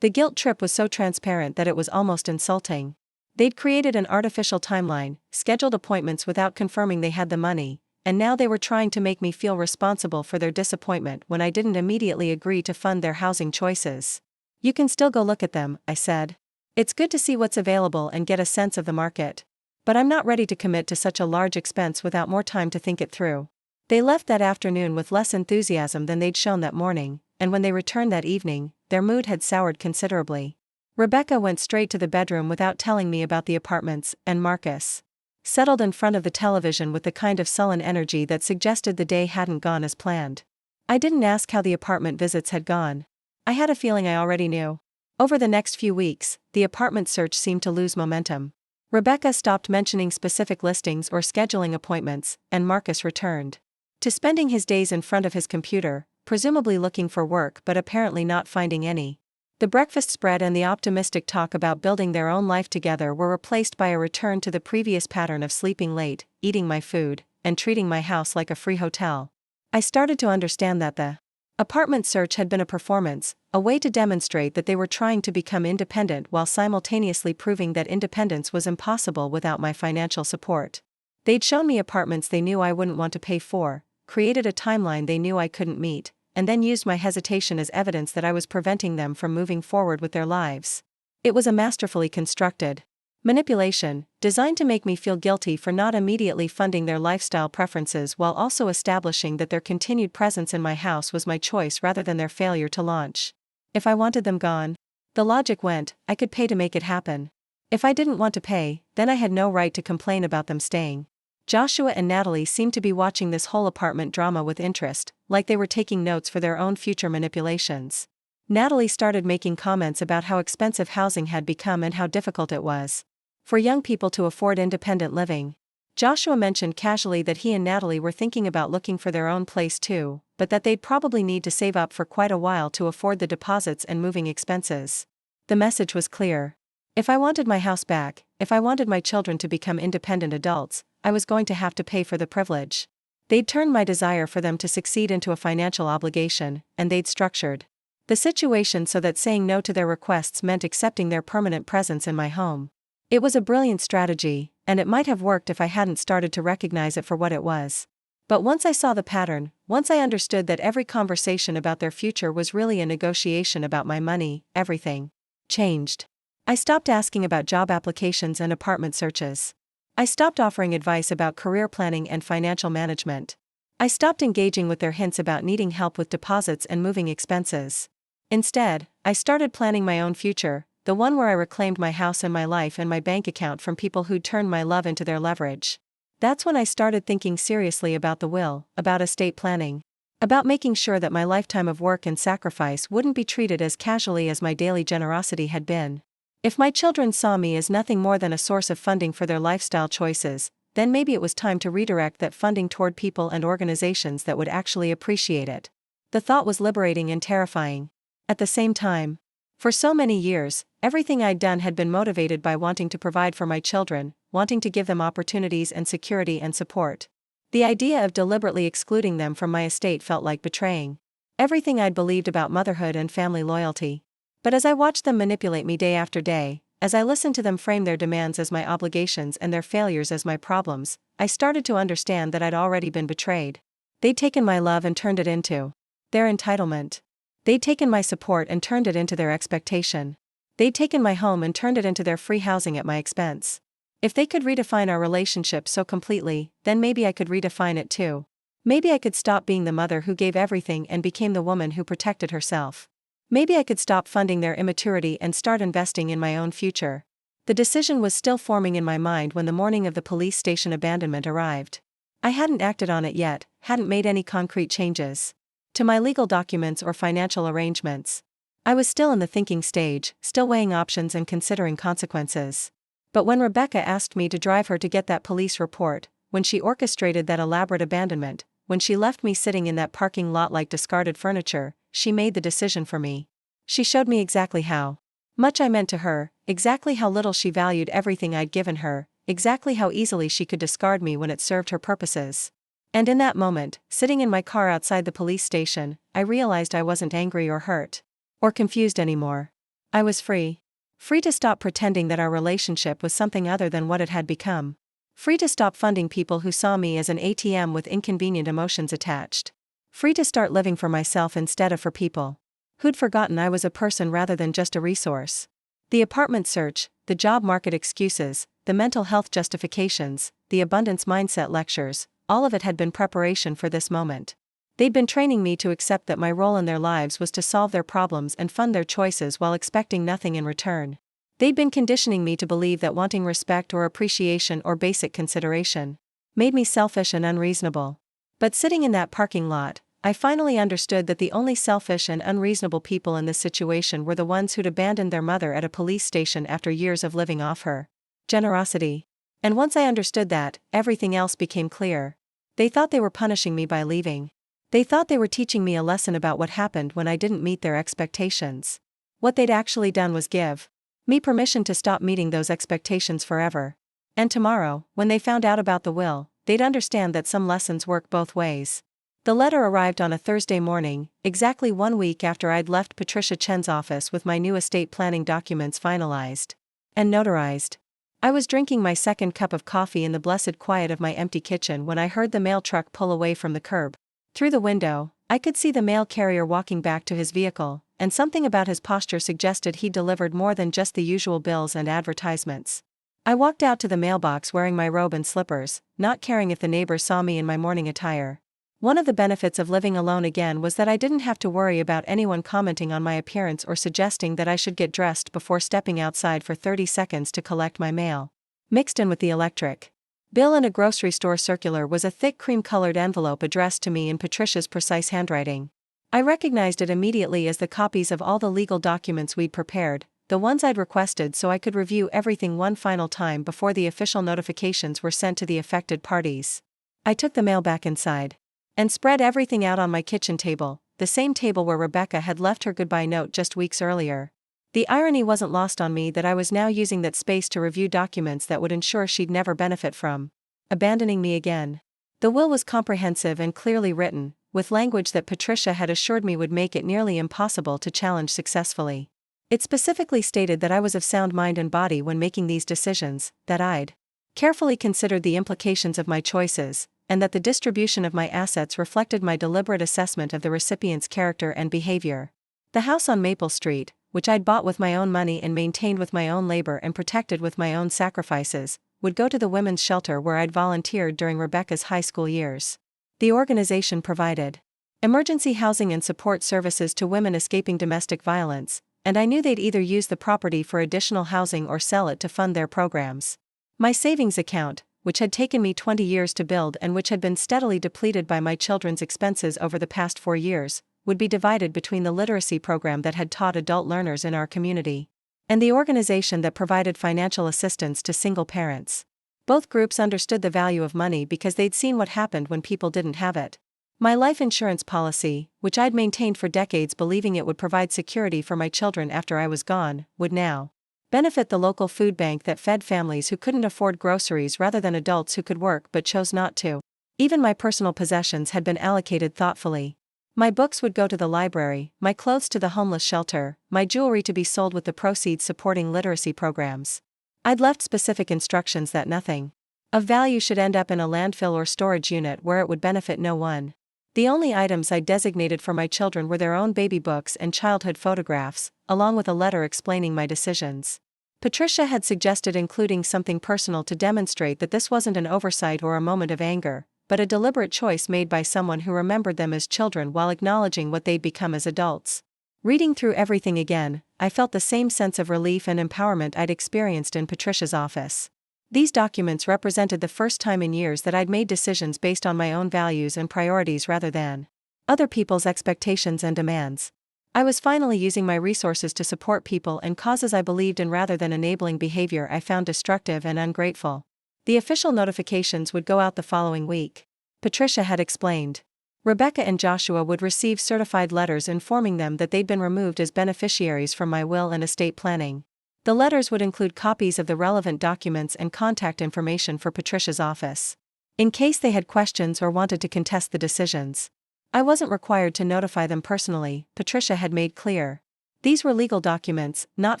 The guilt trip was so transparent that it was almost insulting. They'd created an artificial timeline, scheduled appointments without confirming they had the money, and now they were trying to make me feel responsible for their disappointment when I didn't immediately agree to fund their housing choices. You can still go look at them, I said. It's good to see what's available and get a sense of the market. But I'm not ready to commit to such a large expense without more time to think it through. They left that afternoon with less enthusiasm than they'd shown that morning, and when they returned that evening, their mood had soured considerably. Rebecca went straight to the bedroom without telling me about the apartments, and Marcus settled in front of the television with the kind of sullen energy that suggested the day hadn't gone as planned. I didn't ask how the apartment visits had gone. I had a feeling I already knew. Over the next few weeks, the apartment search seemed to lose momentum. Rebecca stopped mentioning specific listings or scheduling appointments, and Marcus returned to spending his days in front of his computer, presumably looking for work but apparently not finding any. The breakfast spread and the optimistic talk about building their own life together were replaced by a return to the previous pattern of sleeping late, eating my food, and treating my house like a free hotel. I started to understand that the apartment search had been a performance, a way to demonstrate that they were trying to become independent while simultaneously proving that independence was impossible without my financial support. They'd shown me apartments they knew I wouldn't want to pay for, created a timeline they knew I couldn't meet, and then used my hesitation as evidence that I was preventing them from moving forward with their lives. It was a masterfully constructed manipulation, designed to make me feel guilty for not immediately funding their lifestyle preferences while also establishing that their continued presence in my house was my choice rather than their failure to launch. If I wanted them gone, the logic went, I could pay to make it happen. If I didn't want to pay, then I had no right to complain about them staying. Joshua and Natalie seemed to be watching this whole apartment drama with interest, like they were taking notes for their own future manipulations. Natalie started making comments about how expensive housing had become and how difficult it was for young people to afford independent living. Joshua mentioned casually that he and Natalie were thinking about looking for their own place too, but that they'd probably need to save up for quite a while to afford the deposits and moving expenses. The message was clear. If I wanted my house back, if I wanted my children to become independent adults, I was going to have to pay for the privilege. They'd turned my desire for them to succeed into a financial obligation, and they'd structured the situation so that saying no to their requests meant accepting their permanent presence in my home. It was a brilliant strategy, and it might have worked if I hadn't started to recognize it for what it was. But once I saw the pattern, once I understood that every conversation about their future was really a negotiation about my money, everything changed. I stopped asking about job applications and apartment searches. I stopped offering advice about career planning and financial management. I stopped engaging with their hints about needing help with deposits and moving expenses. Instead, I started planning my own future, the one where I reclaimed my house and my life and my bank account from people who'd turned my love into their leverage. That's when I started thinking seriously about the will, about estate planning, about making sure that my lifetime of work and sacrifice wouldn't be treated as casually as my daily generosity had been. If my children saw me as nothing more than a source of funding for their lifestyle choices, then maybe it was time to redirect that funding toward people and organizations that would actually appreciate it. The thought was liberating and terrifying at the same time. For so many years, everything I'd done had been motivated by wanting to provide for my children, wanting to give them opportunities and security and support. The idea of deliberately excluding them from my estate felt like betraying everything I'd believed about motherhood and family loyalty. But as I watched them manipulate me day after day, as I listened to them frame their demands as my obligations and their failures as my problems, I started to understand that I'd already been betrayed. They'd taken my love and turned it into their entitlement. They'd taken my support and turned it into their expectation. They'd taken my home and turned it into their free housing at my expense. If they could redefine our relationship so completely, then maybe I could redefine it too. Maybe I could stop being the mother who gave everything and became the woman who protected herself. Maybe I could stop funding their immaturity and start investing in my own future. The decision was still forming in my mind when the morning of the police station abandonment arrived. I hadn't acted on it yet, hadn't made any concrete changes to my legal documents or financial arrangements. I was still in the thinking stage, still weighing options and considering consequences. But when Rebecca asked me to drive her to get that police report, when she orchestrated that elaborate abandonment, when she left me sitting in that parking lot like discarded furniture, she made the decision for me. She showed me exactly how much I meant to her, exactly how little she valued everything I'd given her, exactly how easily she could discard me when it served her purposes. And in that moment, sitting in my car outside the police station, I realized I wasn't angry or hurt or confused anymore. I was free. Free to stop pretending that our relationship was something other than what it had become. Free to stop funding people who saw me as an ATM with inconvenient emotions attached. Free to start living for myself instead of for people who'd forgotten I was a person rather than just a resource. The apartment search, the job market excuses, the mental health justifications, the abundance mindset lectures, all of it had been preparation for this moment. They'd been training me to accept that my role in their lives was to solve their problems and fund their choices while expecting nothing in return. They'd been conditioning me to believe that wanting respect or appreciation or basic consideration made me selfish and unreasonable. But sitting in that parking lot, I finally understood that the only selfish and unreasonable people in this situation were the ones who'd abandoned their mother at a police station after years of living off her generosity. And once I understood that, everything else became clear. They thought they were punishing me by leaving. They thought they were teaching me a lesson about what happened when I didn't meet their expectations. What they'd actually done was give me permission to stop meeting those expectations forever. And tomorrow, when they found out about the will, they'd understand that some lessons work both ways. The letter arrived on a Thursday morning, exactly 1 week after I'd left Patricia Chen's office with my new estate planning documents finalized and notarized. I was drinking my second cup of coffee in the blessed quiet of my empty kitchen when I heard the mail truck pull away from the curb. Through the window, I could see the mail carrier walking back to his vehicle, and something about his posture suggested he delivered more than just the usual bills and advertisements. I walked out to the mailbox wearing my robe and slippers, not caring if the neighbors saw me in my morning attire. One of the benefits of living alone again was that I didn't have to worry about anyone commenting on my appearance or suggesting that I should get dressed before stepping outside for 30 seconds to collect my mail. Mixed in with the electric bill and a grocery store circular was a thick cream-colored envelope addressed to me in Patricia's precise handwriting. I recognized it immediately as the copies of all the legal documents we'd prepared, the ones I'd requested so I could review everything one final time before the official notifications were sent to the affected parties. I took the mail back inside and spread everything out on my kitchen table, the same table where Rebecca had left her goodbye note just weeks earlier. The irony wasn't lost on me that I was now using that space to review documents that would ensure she'd never benefit from abandoning me again. The will was comprehensive and clearly written, with language that Patricia had assured me would make it nearly impossible to challenge successfully. It specifically stated that I was of sound mind and body when making these decisions, that I'd carefully considered the implications of my choices, and that the distribution of my assets reflected my deliberate assessment of the recipient's character and behavior. The house on Maple Street, which I'd bought with my own money and maintained with my own labor and protected with my own sacrifices, would go to the women's shelter where I'd volunteered during Rebecca's high school years. The organization provided emergency housing and support services to women escaping domestic violence, and I knew they'd either use the property for additional housing or sell it to fund their programs. My savings account, which had taken me 20 years to build and which had been steadily depleted by my children's expenses over the past 4 years, would be divided between the literacy program that had taught adult learners in our community and the organization that provided financial assistance to single parents. Both groups understood the value of money because they'd seen what happened when people didn't have it. My life insurance policy, which I'd maintained for decades believing it would provide security for my children after I was gone, would now benefit the local food bank that fed families who couldn't afford groceries rather than adults who could work but chose not to. Even my personal possessions had been allocated thoughtfully. My books would go to the library, my clothes to the homeless shelter, my jewelry to be sold with the proceeds supporting literacy programs. I'd left specific instructions that nothing of value should end up in a landfill or storage unit where it would benefit no one. The only items I designated for my children were their own baby books and childhood photographs, along with a letter explaining my decisions. Patricia had suggested including something personal to demonstrate that this wasn't an oversight or a moment of anger, but a deliberate choice made by someone who remembered them as children while acknowledging what they'd become as adults. Reading through everything again, I felt the same sense of relief and empowerment I'd experienced in Patricia's office. These documents represented the first time in years that I'd made decisions based on my own values and priorities rather than other people's expectations and demands. I was finally using my resources to support people and causes I believed in rather than enabling behavior I found destructive and ungrateful. The official notifications would go out the following week. Patricia had explained. Rebecca and Joshua would receive certified letters informing them that they'd been removed as beneficiaries from my will and estate planning. The letters would include copies of the relevant documents and contact information for Patricia's office, in case they had questions or wanted to contest the decisions. I wasn't required to notify them personally, Patricia had made clear. These were legal documents, not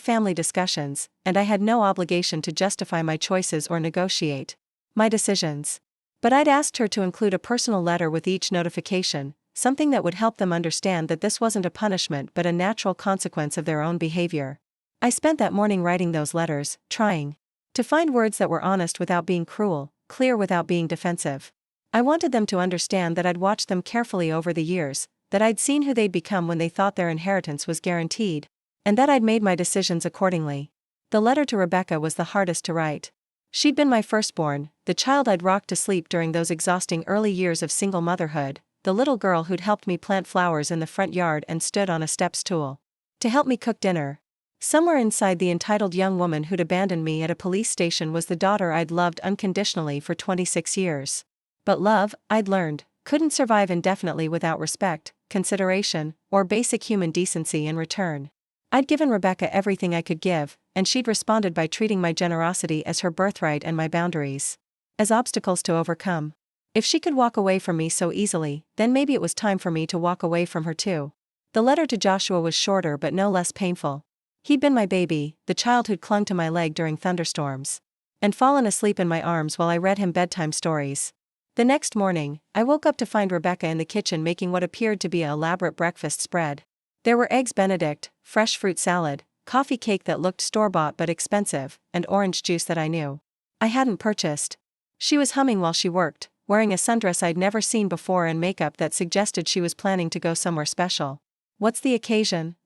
family discussions, and I had no obligation to justify my choices or negotiate my decisions. But I'd asked her to include a personal letter with each notification, something that would help them understand that this wasn't a punishment but a natural consequence of their own behavior. I spent that morning writing those letters, trying to find words that were honest without being cruel, clear without being defensive. I wanted them to understand that I'd watched them carefully over the years, that I'd seen who they'd become when they thought their inheritance was guaranteed, and that I'd made my decisions accordingly. The letter to Rebecca was the hardest to write. She'd been my firstborn, the child I'd rocked to sleep during those exhausting early years of single motherhood, the little girl who'd helped me plant flowers in the front yard and stood on a step stool to help me cook dinner. Somewhere inside the entitled young woman who'd abandoned me at a police station was the daughter I'd loved unconditionally for 26 years. But love, I'd learned, couldn't survive indefinitely without respect, consideration, or basic human decency in return. I'd given Rebecca everything I could give, and she'd responded by treating my generosity as her birthright and my boundaries as obstacles to overcome. If she could walk away from me so easily, then maybe it was time for me to walk away from her too. The letter to Joshua was shorter but no less painful. He'd been my baby, the child who'd clung to my leg during thunderstorms and fallen asleep in my arms while I read him bedtime stories. The next morning, I woke up to find Rebecca in the kitchen making what appeared to be an elaborate breakfast spread. There were eggs Benedict, fresh fruit salad, coffee cake that looked store-bought but expensive, and orange juice that I knew I hadn't purchased. She was humming while she worked, wearing a sundress I'd never seen before and makeup that suggested she was planning to go somewhere special. "What's the occasion?"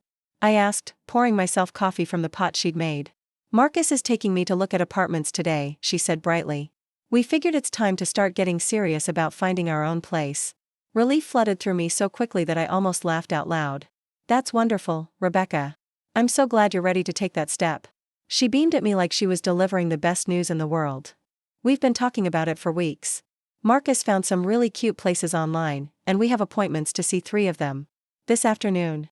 I asked, pouring myself coffee from the pot she'd made. "Marcus is taking me to look at apartments today," she said brightly. "We figured it's time to start getting serious about finding our own place." Relief flooded through me so quickly that I almost laughed out loud. That's wonderful, Rebecca. I'm so glad you're ready to take that step. She beamed at me like she was delivering the best news in the world. We've been talking about it for weeks. Marcus found some really cute places online, and we have appointments to see 3 of them. This afternoon.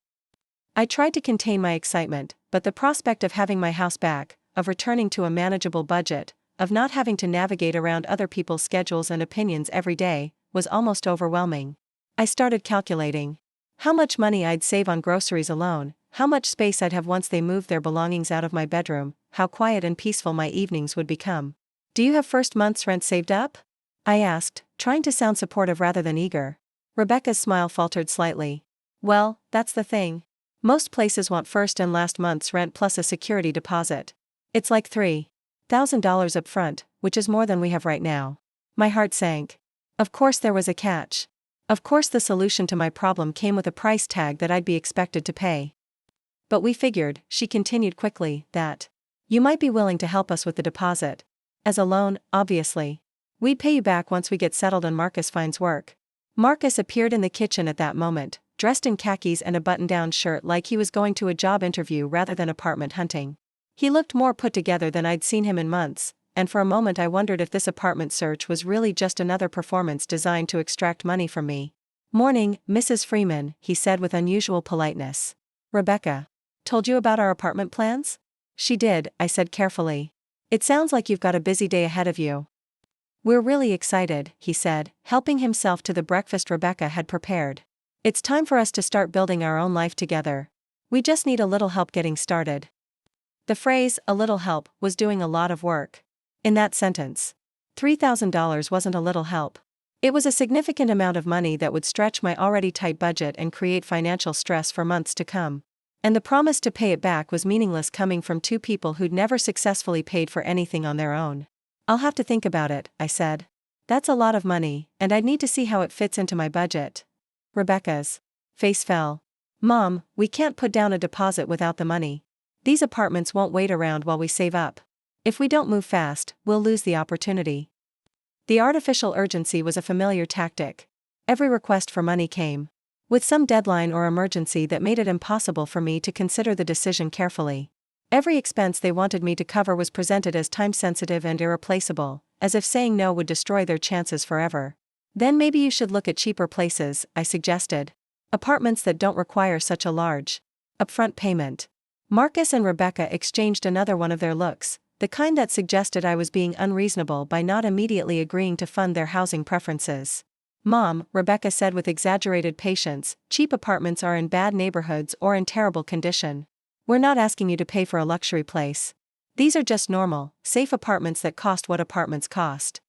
I tried to contain my excitement, but the prospect of having my house back, of returning to a manageable budget, of not having to navigate around other people's schedules and opinions every day, was almost overwhelming. I started calculating how much money I'd save on groceries alone, how much space I'd have once they moved their belongings out of my bedroom, how quiet and peaceful my evenings would become. Do you have first month's rent saved up? I asked, trying to sound supportive rather than eager. Rebecca's smile faltered slightly. Well, that's the thing. Most places want first and last month's rent plus a security deposit. It's like $3,000 up front, which is more than we have right now. My heart sank. Of course there was a catch. Of course the solution to my problem came with a price tag that I'd be expected to pay. But we figured, she continued quickly, that you might be willing to help us with the deposit. As a loan, obviously. We'd pay you back once we get settled and Marcus finds work. Marcus appeared in the kitchen at that moment, dressed in khakis and a button-down shirt like he was going to a job interview rather than apartment hunting. He looked more put together than I'd seen him in months, and for a moment I wondered if this apartment search was really just another performance designed to extract money from me. Morning, Mrs. Freeman, he said with unusual politeness. Rebecca told you about our apartment plans? She did, I said carefully. It sounds like you've got a busy day ahead of you. We're really excited, he said, helping himself to the breakfast Rebecca had prepared. It's time for us to start building our own life together. We just need a little help getting started. The phrase, a little help, was doing a lot of work. In that sentence, $3,000 wasn't a little help. It was a significant amount of money that would stretch my already tight budget and create financial stress for months to come. And the promise to pay it back was meaningless coming from 2 people who'd never successfully paid for anything on their own. I'll have to think about it, I said. That's a lot of money, and I'd need to see how it fits into my budget. Rebecca's face fell. Mom, we can't put down a deposit without the money. These apartments won't wait around while we save up. If we don't move fast, we'll lose the opportunity. The artificial urgency was a familiar tactic. Every request for money came with some deadline or emergency that made it impossible for me to consider the decision carefully. Every expense they wanted me to cover was presented as time-sensitive and irreplaceable, as if saying no would destroy their chances forever. Then maybe you should look at cheaper places, I suggested. Apartments that don't require such a large upfront payment. Marcus and Rebecca exchanged another one of their looks, the kind that suggested I was being unreasonable by not immediately agreeing to fund their housing preferences. Mom, Rebecca said with exaggerated patience, cheap apartments are in bad neighborhoods or in terrible condition. We're not asking you to pay for a luxury place. These are just normal, safe apartments that cost what apartments cost.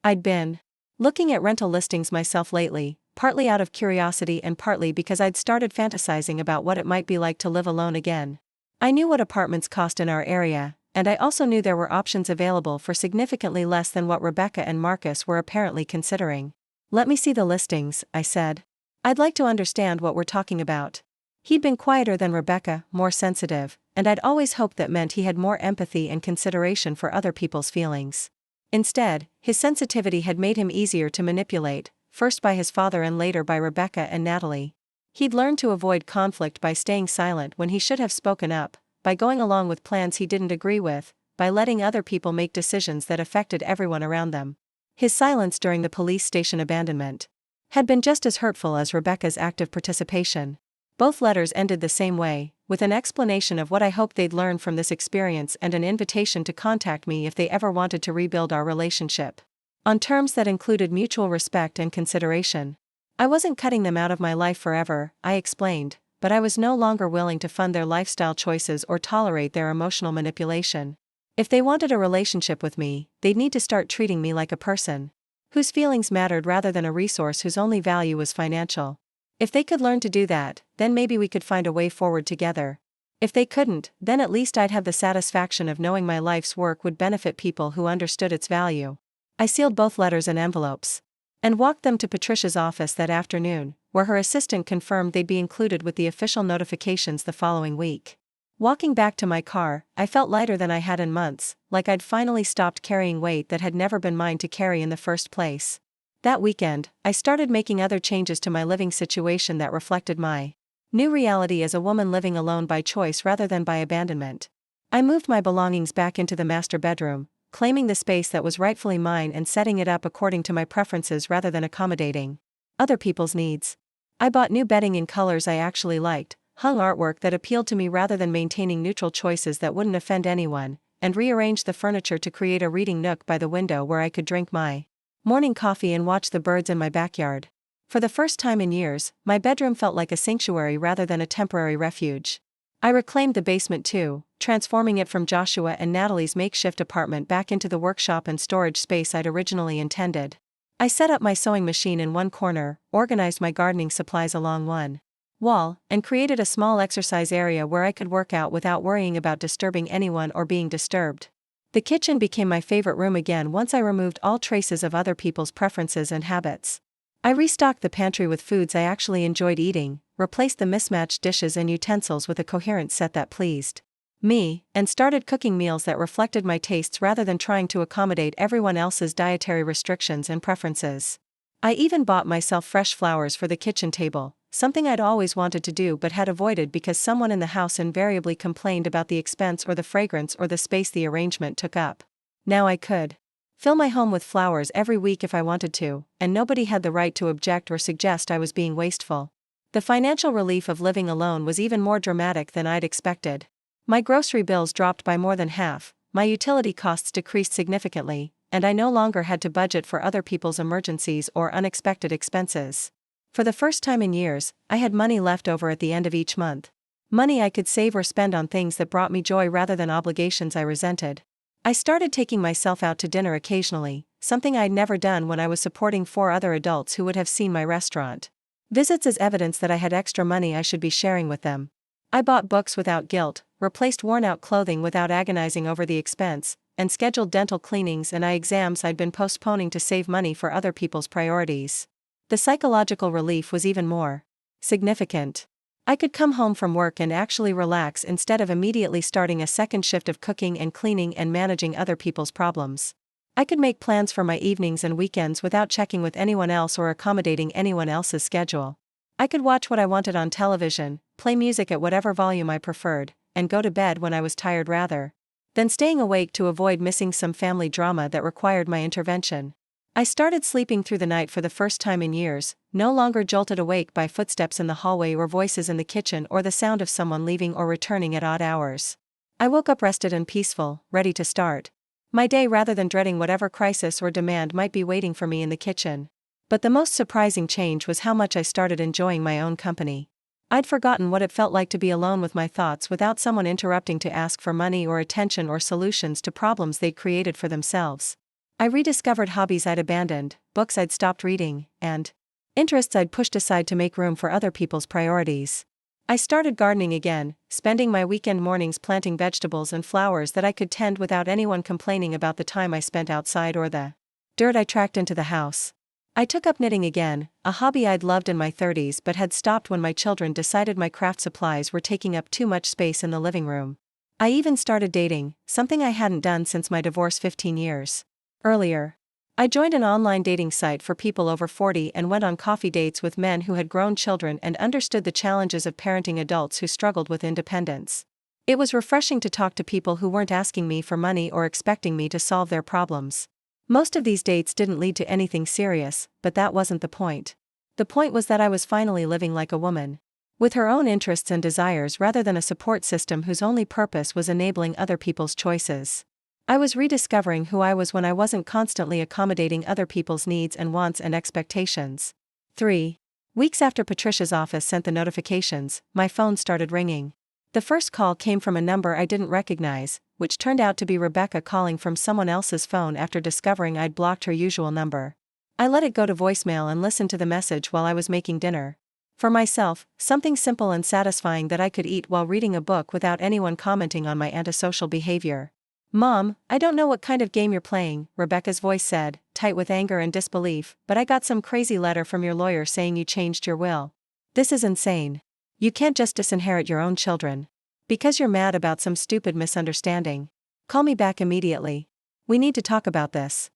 I'd been looking at rental listings myself lately, partly out of curiosity and partly because I'd started fantasizing about what it might be like to live alone again. I knew what apartments cost in our area, and I also knew there were options available for significantly less than what Rebecca and Marcus were apparently considering. Let me see the listings, I said. I'd like to understand what we're talking about. He'd been quieter than Rebecca, more sensitive, and I'd always hoped that meant he had more empathy and consideration for other people's feelings. Instead, his sensitivity had made him easier to manipulate, first by his father and later by Rebecca and Natalie. He'd learned to avoid conflict by staying silent when he should have spoken up, by going along with plans he didn't agree with, by letting other people make decisions that affected everyone around them. His silence during the police station abandonment had been just as hurtful as Rebecca's active participation. Both letters ended the same way, with an explanation of what I hoped they'd learn from this experience and an invitation to contact me if they ever wanted to rebuild our relationship. On terms that included mutual respect and consideration. I wasn't cutting them out of my life forever, I explained, but I was no longer willing to fund their lifestyle choices or tolerate their emotional manipulation. If they wanted a relationship with me, they'd need to start treating me like a person whose feelings mattered rather than a resource whose only value was financial. If they could learn to do that, then maybe we could find a way forward together. If they couldn't, then at least I'd have the satisfaction of knowing my life's work would benefit people who understood its value. I sealed both letters in envelopes and walked them to Patricia's office that afternoon, where her assistant confirmed they'd be included with the official notifications the following week. Walking back to my car, I felt lighter than I had in months, like I'd finally stopped carrying weight that had never been mine to carry in the first place. That weekend, I started making other changes to my living situation that reflected my new reality as a woman living alone by choice rather than by abandonment. I moved my belongings back into the master bedroom, claiming the space that was rightfully mine and setting it up according to my preferences rather than accommodating other people's needs. I bought new bedding in colors I actually liked, hung artwork that appealed to me rather than maintaining neutral choices that wouldn't offend anyone, and rearranged the furniture to create a reading nook by the window where I could drink my morning coffee and watch the birds in my backyard. For the first time in years, my bedroom felt like a sanctuary rather than a temporary refuge. I reclaimed the basement too, transforming it from Joshua and Natalie's makeshift apartment back into the workshop and storage space I'd originally intended. I set up my sewing machine in one corner, organized my gardening supplies along one wall, and created a small exercise area where I could work out without worrying about disturbing anyone or being disturbed. The kitchen became my favorite room again once I removed all traces of other people's preferences and habits. I restocked the pantry with foods I actually enjoyed eating, replaced the mismatched dishes and utensils with a coherent set that pleased me, and started cooking meals that reflected my tastes rather than trying to accommodate everyone else's dietary restrictions and preferences. I even bought myself fresh flowers for the kitchen table, something I'd always wanted to do but had avoided because someone in the house invariably complained about the expense or the fragrance or the space the arrangement took up. Now I could fill my home with flowers every week if I wanted to, and nobody had the right to object or suggest I was being wasteful. The financial relief of living alone was even more dramatic than I'd expected. My grocery bills dropped by more than half, my utility costs decreased significantly, and I no longer had to budget for other people's emergencies or unexpected expenses. For the first time in years, I had money left over at the end of each month. Money I could save or spend on things that brought me joy rather than obligations I resented. I started taking myself out to dinner occasionally, something I'd never done when I was supporting 4 other adults who would have seen my restaurant visits as evidence that I had extra money I should be sharing with them. I bought books without guilt, replaced worn-out clothing without agonizing over the expense, and scheduled dental cleanings and eye exams I'd been postponing to save money for other people's priorities. The psychological relief was even more significant. I could come home from work and actually relax instead of immediately starting a second shift of cooking and cleaning and managing other people's problems. I could make plans for my evenings and weekends without checking with anyone else or accommodating anyone else's schedule. I could watch what I wanted on television, play music at whatever volume I preferred, and go to bed when I was tired rather than staying awake to avoid missing some family drama that required my intervention. I started sleeping through the night for the first time in years, no longer jolted awake by footsteps in the hallway or voices in the kitchen or the sound of someone leaving or returning at odd hours. I woke up rested and peaceful, ready to start my day rather than dreading whatever crisis or demand might be waiting for me in the kitchen. But the most surprising change was how much I started enjoying my own company. I'd forgotten what it felt like to be alone with my thoughts without someone interrupting to ask for money or attention or solutions to problems they'd created for themselves. I rediscovered hobbies I'd abandoned, books I'd stopped reading, and interests I'd pushed aside to make room for other people's priorities. I started gardening again, spending my weekend mornings planting vegetables and flowers that I could tend without anyone complaining about the time I spent outside or the dirt I tracked into the house. I took up knitting again, a hobby I'd loved in my 30s but had stopped when my children decided my craft supplies were taking up too much space in the living room. I even started dating, something I hadn't done since my divorce 15 years earlier. I joined an online dating site for people over 40 and went on coffee dates with men who had grown children and understood the challenges of parenting adults who struggled with independence. It was refreshing to talk to people who weren't asking me for money or expecting me to solve their problems. Most of these dates didn't lead to anything serious, but that wasn't the point. The point was that I was finally living like a woman, with her own interests and desires rather than a support system whose only purpose was enabling other people's choices. I was rediscovering who I was when I wasn't constantly accommodating other people's needs and wants and expectations. 3 weeks after Patricia's office sent the notifications, my phone started ringing. The first call came from a number I didn't recognize, which turned out to be Rebecca calling from someone else's phone after discovering I'd blocked her usual number. I let it go to voicemail and listened to the message while I was making dinner. For myself, something simple and satisfying that I could eat while reading a book without anyone commenting on my antisocial behavior. "Mom, I don't know what kind of game you're playing," Rebecca's voice said, tight with anger and disbelief, "but I got some crazy letter from your lawyer saying you changed your will. This is insane. You can't just disinherit your own children because you're mad about some stupid misunderstanding. Call me back immediately. We need to talk about this."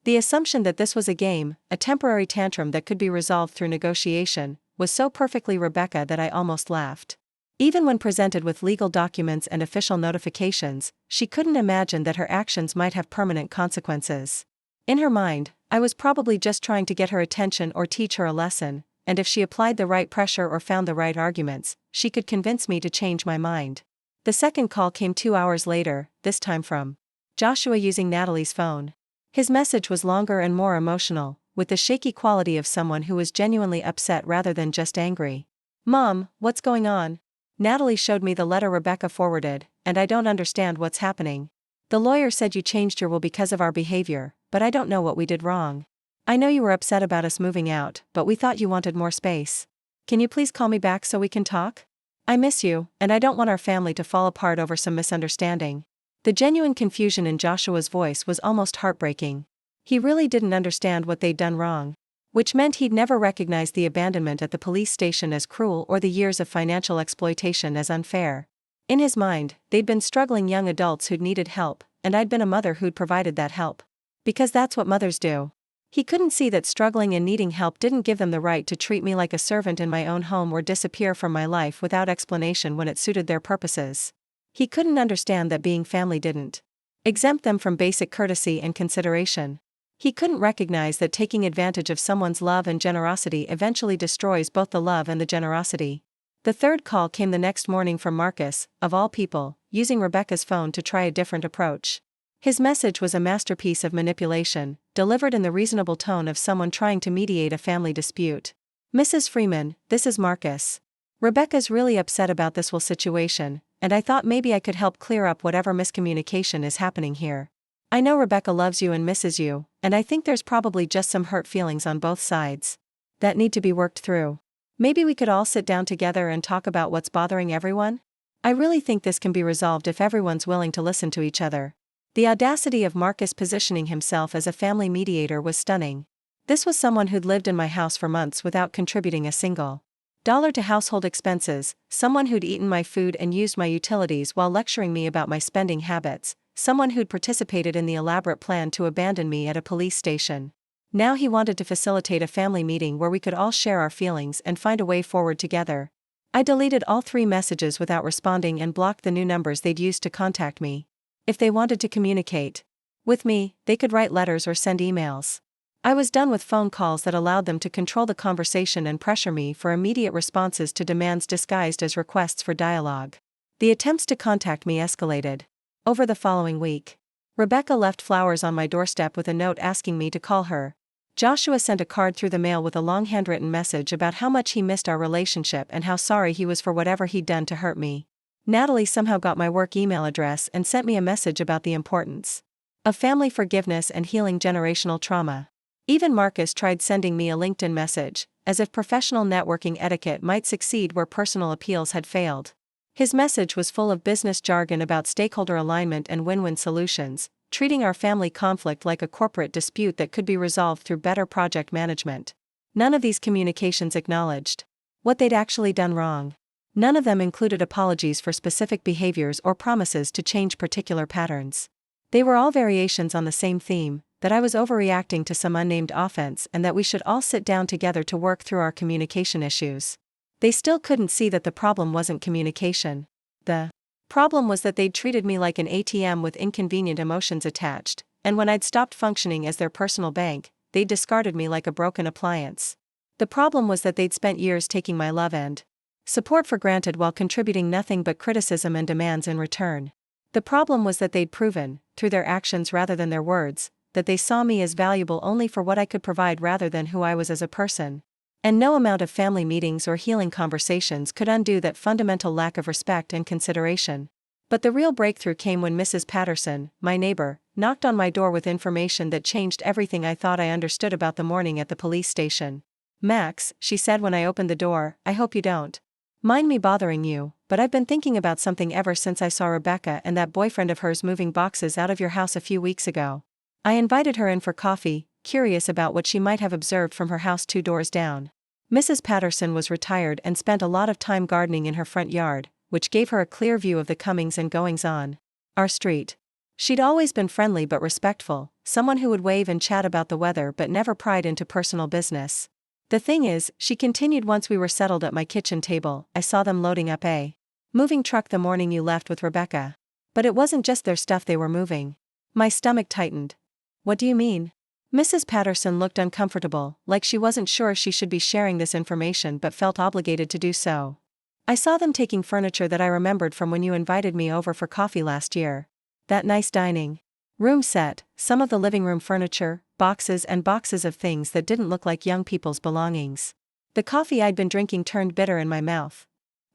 The assumption that this was a game, a temporary tantrum that could be resolved through negotiation, was so perfectly Rebecca that I almost laughed. Even when presented with legal documents and official notifications, she couldn't imagine that her actions might have permanent consequences. In her mind, I was probably just trying to get her attention or teach her a lesson, and if she applied the right pressure or found the right arguments, she could convince me to change my mind. The second call came 2 hours later, this time from Joshua using Natalie's phone. His message was longer and more emotional, with the shaky quality of someone who was genuinely upset rather than just angry. "Mom, what's going on? Natalie showed me the letter Rebecca forwarded, and I don't understand what's happening. The lawyer said you changed your will because of our behavior, but I don't know what we did wrong. I know you were upset about us moving out, but we thought you wanted more space. Can you please call me back so we can talk? I miss you, and I don't want our family to fall apart over some misunderstanding." The genuine confusion in Joshua's voice was almost heartbreaking. He really didn't understand what they'd done wrong. Which meant he'd never recognized the abandonment at the police station as cruel or the years of financial exploitation as unfair. In his mind, they'd been struggling young adults who'd needed help, and I'd been a mother who'd provided that help. Because that's what mothers do. He couldn't see that struggling and needing help didn't give them the right to treat me like a servant in my own home or disappear from my life without explanation when it suited their purposes. He couldn't understand that being family didn't exempt them from basic courtesy and consideration. He couldn't recognize that taking advantage of someone's love and generosity eventually destroys both the love and the generosity. The third call came the next morning from Marcus, of all people, using Rebecca's phone to try a different approach. His message was a masterpiece of manipulation, delivered in the reasonable tone of someone trying to mediate a family dispute. "Mrs. Freeman, this is Marcus. Rebecca's really upset about this whole situation, and I thought maybe I could help clear up whatever miscommunication is happening here. I know Rebecca loves you and misses you, and I think there's probably just some hurt feelings on both sides that need to be worked through. Maybe we could all sit down together and talk about what's bothering everyone? I really think this can be resolved if everyone's willing to listen to each other." The audacity of Marcus positioning himself as a family mediator was stunning. This was someone who'd lived in my house for months without contributing a single dollar to household expenses, someone who'd eaten my food and used my utilities while lecturing me about my spending habits, someone who'd participated in the elaborate plan to abandon me at a police station. Now he wanted to facilitate a family meeting where we could all share our feelings and find a way forward together. I deleted all 3 messages without responding and blocked the new numbers they'd used to contact me. If they wanted to communicate with me, they could write letters or send emails. I was done with phone calls that allowed them to control the conversation and pressure me for immediate responses to demands disguised as requests for dialogue. The attempts to contact me escalated. Over the following week, Rebecca left flowers on my doorstep with a note asking me to call her. Joshua sent a card through the mail with a long handwritten message about how much he missed our relationship and how sorry he was for whatever he'd done to hurt me. Natalie somehow got my work email address and sent me a message about the importance of family forgiveness and healing generational trauma. Even Marcus tried sending me a LinkedIn message, as if professional networking etiquette might succeed where personal appeals had failed. His message was full of business jargon about stakeholder alignment and win-win solutions, treating our family conflict like a corporate dispute that could be resolved through better project management. None of these communications acknowledged what they'd actually done wrong. None of them included apologies for specific behaviors or promises to change particular patterns. They were all variations on the same theme, that I was overreacting to some unnamed offense and that we should all sit down together to work through our communication issues. They still couldn't see that the problem wasn't communication. The problem was that they'd treated me like an ATM with inconvenient emotions attached, and when I'd stopped functioning as their personal bank, they'd discarded me like a broken appliance. The problem was that they'd spent years taking my love and support for granted while contributing nothing but criticism and demands in return. The problem was that they'd proven, through their actions rather than their words, that they saw me as valuable only for what I could provide rather than who I was as a person. And no amount of family meetings or healing conversations could undo that fundamental lack of respect and consideration. But the real breakthrough came when Mrs. Patterson, my neighbor, knocked on my door with information that changed everything I thought I understood about the morning at the police station. "Max," she said when I opened the door, "I hope you don't mind me bothering you, but I've been thinking about something ever since I saw Rebecca and that boyfriend of hers moving boxes out of your house a few weeks ago." I invited her in for coffee, curious about what she might have observed from her house 2 doors down. Mrs. Patterson was retired and spent a lot of time gardening in her front yard, which gave her a clear view of the comings and goings on our street. She'd always been friendly but respectful, someone who would wave and chat about the weather but never pried into personal business. The thing is, she continued once we were settled at my kitchen table, I saw them loading up a moving truck the morning you left with Rebecca. But it wasn't just their stuff they were moving. My stomach tightened. What do you mean? Mrs. Patterson looked uncomfortable, like she wasn't sure she should be sharing this information but felt obligated to do so. I saw them taking furniture that I remembered from when you invited me over for coffee last year. That nice dining room set, some of the living room furniture, boxes and boxes of things that didn't look like young people's belongings. The coffee I'd been drinking turned bitter in my mouth.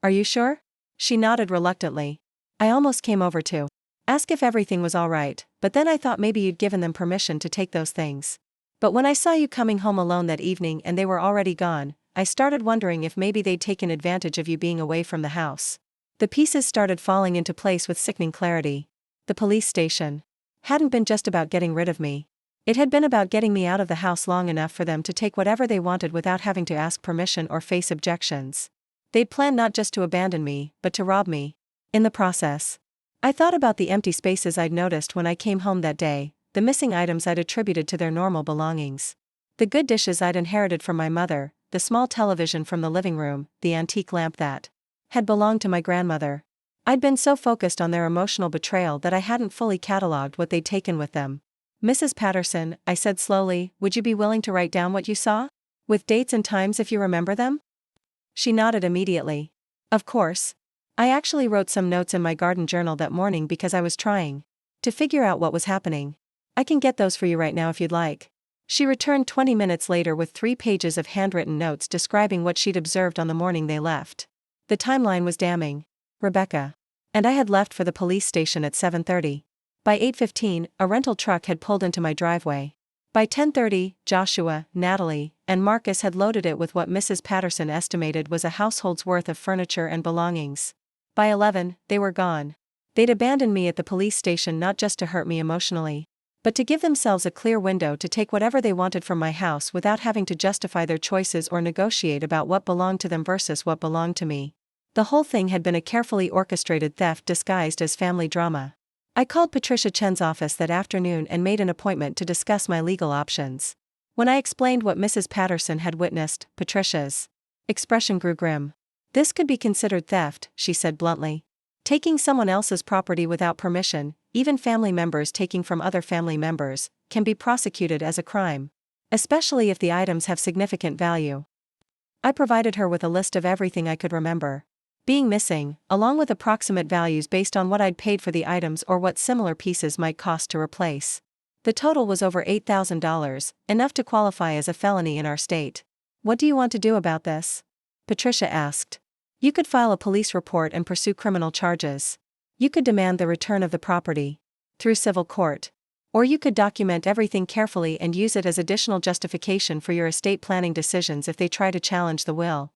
Are you sure? She nodded reluctantly. I almost came over to ask if everything was all right, but then I thought maybe you'd given them permission to take those things. But when I saw you coming home alone that evening and they were already gone, I started wondering if maybe they'd taken advantage of you being away from the house. The pieces started falling into place with sickening clarity. The police station hadn't been just about getting rid of me. It had been about getting me out of the house long enough for them to take whatever they wanted without having to ask permission or face objections. They'd planned not just to abandon me, but to rob me. In the process, I thought about the empty spaces I'd noticed when I came home that day, the missing items I'd attributed to their normal belongings. The good dishes I'd inherited from my mother, the small television from the living room, the antique lamp that had belonged to my grandmother. I'd been so focused on their emotional betrayal that I hadn't fully catalogued what they'd taken with them. Mrs. Patterson, I said slowly, would you be willing to write down what you saw? With dates and times if you remember them? She nodded immediately. Of course. I actually wrote some notes in my garden journal that morning because I was trying to figure out what was happening. I can get those for you right now if you'd like. She returned 20 minutes later with 3 pages of handwritten notes describing what she'd observed on the morning they left. The timeline was damning. Rebecca and I had left for the police station at 7:30. By 8:15, a rental truck had pulled into my driveway. By 10:30, Joshua, Natalie, and Marcus had loaded it with what Mrs. Patterson estimated was a household's worth of furniture and belongings. By 11, they were gone. They'd abandoned me at the police station not just to hurt me emotionally, but to give themselves a clear window to take whatever they wanted from my house without having to justify their choices or negotiate about what belonged to them versus what belonged to me. The whole thing had been a carefully orchestrated theft disguised as family drama. I called Patricia Chen's office that afternoon and made an appointment to discuss my legal options. When I explained what Mrs. Patterson had witnessed, Patricia's expression grew grim. This could be considered theft, she said bluntly. Taking someone else's property without permission, even family members taking from other family members, can be prosecuted as a crime, especially if the items have significant value. I provided her with a list of everything I could remember being missing, along with approximate values based on what I'd paid for the items or what similar pieces might cost to replace. The total was over $8,000, enough to qualify as a felony in our state. What do you want to do about this? Patricia asked. You could file a police report and pursue criminal charges. You could demand the return of the property through civil court. Or you could document everything carefully and use it as additional justification for your estate planning decisions if they try to challenge the will.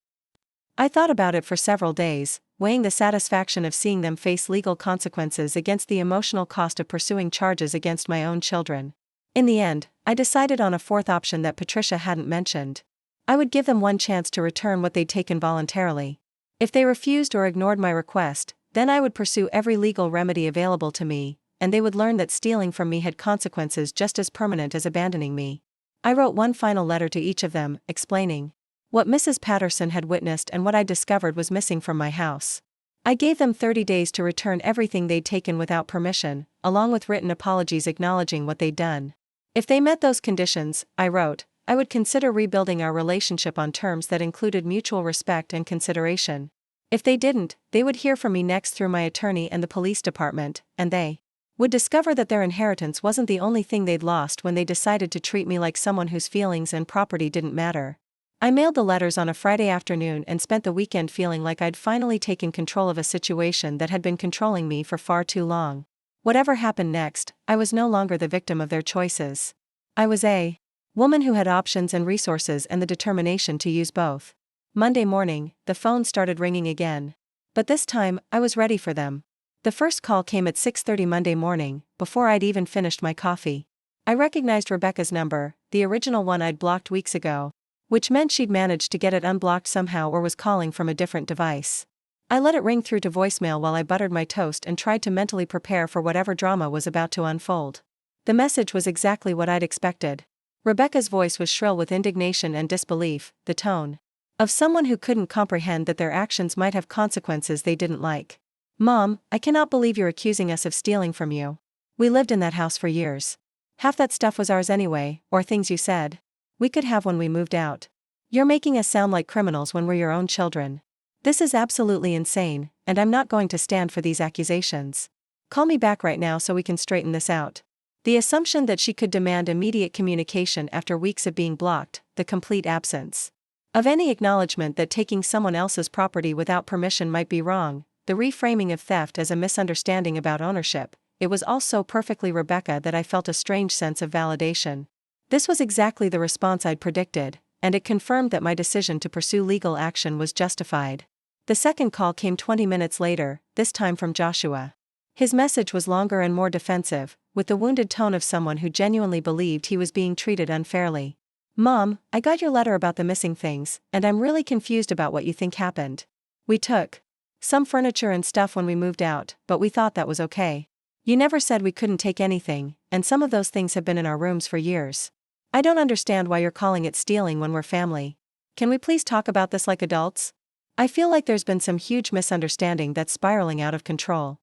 I thought about it for several days, weighing the satisfaction of seeing them face legal consequences against the emotional cost of pursuing charges against my own children. In the end, I decided on a fourth option that Patricia hadn't mentioned. I would give them one chance to return what they'd taken voluntarily. If they refused or ignored my request, then I would pursue every legal remedy available to me, and they would learn that stealing from me had consequences just as permanent as abandoning me. I wrote one final letter to each of them, explaining what Mrs. Patterson had witnessed and what I discovered was missing from my house. I gave them 30 days to return everything they'd taken without permission, along with written apologies acknowledging what they'd done. If they met those conditions, I wrote, I would consider rebuilding our relationship on terms that included mutual respect and consideration. If they didn't, they would hear from me next through my attorney and the police department, and they would discover that their inheritance wasn't the only thing they'd lost when they decided to treat me like someone whose feelings and property didn't matter. I mailed the letters on a Friday afternoon and spent the weekend feeling like I'd finally taken control of a situation that had been controlling me for far too long. Whatever happened next, I was no longer the victim of their choices. I was a woman who had options and resources and the determination to use both. Monday morning, the phone started ringing again. But this time, I was ready for them. The first call came at 6:30 Monday morning, before I'd even finished my coffee. I recognized Rebecca's number, the original one I'd blocked weeks ago, which meant she'd managed to get it unblocked somehow or was calling from a different device. I let it ring through to voicemail while I buttered my toast and tried to mentally prepare for whatever drama was about to unfold. The message was exactly what I'd expected. Rebecca's voice was shrill with indignation and disbelief, the tone of someone who couldn't comprehend that their actions might have consequences they didn't like. "Mom, I cannot believe you're accusing us of stealing from you. We lived in that house for years. Half that stuff was ours anyway, or things you said we could have when we moved out. You're making us sound like criminals when we're your own children. This is absolutely insane, and I'm not going to stand for these accusations. Call me back right now so we can straighten this out." The assumption that she could demand immediate communication after weeks of being blocked, the complete absence of any acknowledgement that taking someone else's property without permission might be wrong, the reframing of theft as a misunderstanding about ownership, it was all so perfectly Rebecca that I felt a strange sense of validation. This was exactly the response I'd predicted, and it confirmed that my decision to pursue legal action was justified. The second call came 20 minutes later, this time from Joshua. His message was longer and more defensive, with the wounded tone of someone who genuinely believed he was being treated unfairly. "Mom, I got your letter about the missing things, and I'm really confused about what you think happened. We took some furniture and stuff when we moved out, but we thought that was okay. You never said we couldn't take anything, and some of those things have been in our rooms for years. I don't understand why you're calling it stealing when we're family. Can we please talk about this like adults? I feel like there's been some huge misunderstanding that's spiraling out of control."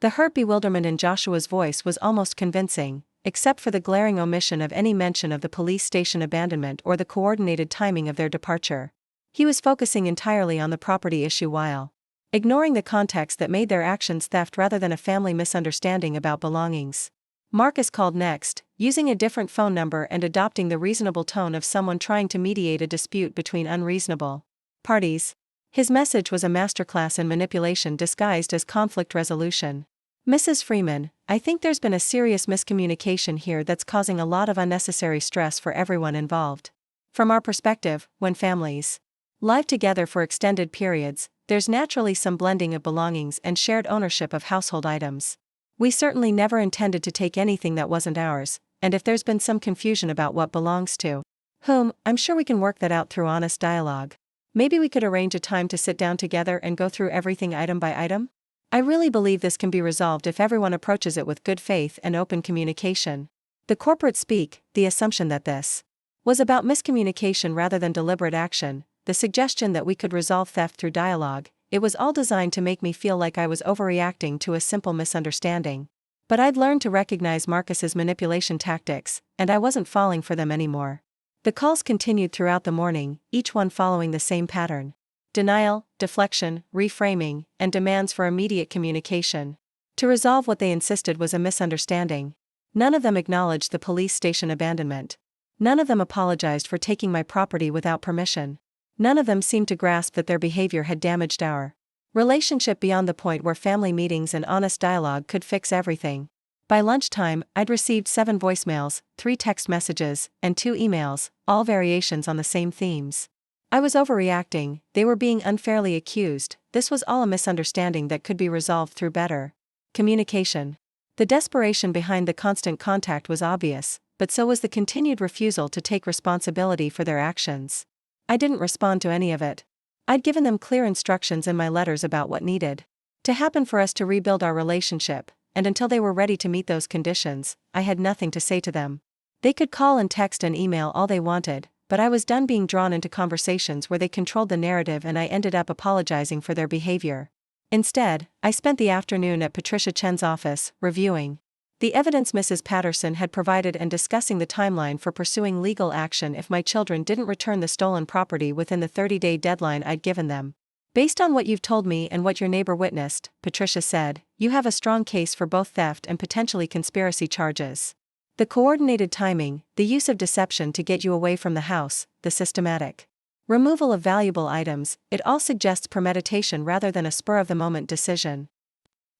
The hurt bewilderment in Joshua's voice was almost convincing, except for the glaring omission of any mention of the police station abandonment or the coordinated timing of their departure. He was focusing entirely on the property issue while ignoring the context that made their actions theft rather than a family misunderstanding about belongings. Marcus called next, using a different phone number and adopting the reasonable tone of someone trying to mediate a dispute between unreasonable parties. His message was a masterclass in manipulation disguised as conflict resolution. "Mrs. Freeman, I think there's been a serious miscommunication here that's causing a lot of unnecessary stress for everyone involved. From our perspective, when families live together for extended periods, there's naturally some blending of belongings and shared ownership of household items. We certainly never intended to take anything that wasn't ours, and if there's been some confusion about what belongs to whom, I'm sure we can work that out through honest dialogue. Maybe we could arrange a time to sit down together and go through everything item by item? I really believe this can be resolved if everyone approaches it with good faith and open communication." The corporate speak, the assumption that this was about miscommunication rather than deliberate action, the suggestion that we could resolve theft through dialogue, it was all designed to make me feel like I was overreacting to a simple misunderstanding. But I'd learned to recognize Marcus's manipulation tactics, and I wasn't falling for them anymore. The calls continued throughout the morning, each one following the same pattern: denial, deflection, reframing, and demands for immediate communication. To resolve what they insisted was a misunderstanding. None of them acknowledged the police station abandonment. None of them apologized for taking my property without permission. None of them seemed to grasp that their behavior had damaged our relationship beyond the point where family meetings and honest dialogue could fix everything. By lunchtime, I'd received 7 voicemails, 3 text messages, and 2 emails, all variations on the same themes. I was overreacting, they were being unfairly accused, this was all a misunderstanding that could be resolved through better communication. The desperation behind the constant contact was obvious, but so was the continued refusal to take responsibility for their actions. I didn't respond to any of it. I'd given them clear instructions in my letters about what needed to happen for us to rebuild our relationship, and until they were ready to meet those conditions, I had nothing to say to them. They could call and text and email all they wanted, but I was done being drawn into conversations where they controlled the narrative and I ended up apologizing for their behavior. Instead, I spent the afternoon at Patricia Chen's office, reviewing the evidence Mrs. Patterson had provided and discussing the timeline for pursuing legal action if my children didn't return the stolen property within the 30-day deadline I'd given them. "Based on what you've told me and what your neighbor witnessed," Patricia said, "you have a strong case for both theft and potentially conspiracy charges. The coordinated timing, the use of deception to get you away from the house, the systematic removal of valuable items, it all suggests premeditation rather than a spur-of-the-moment decision."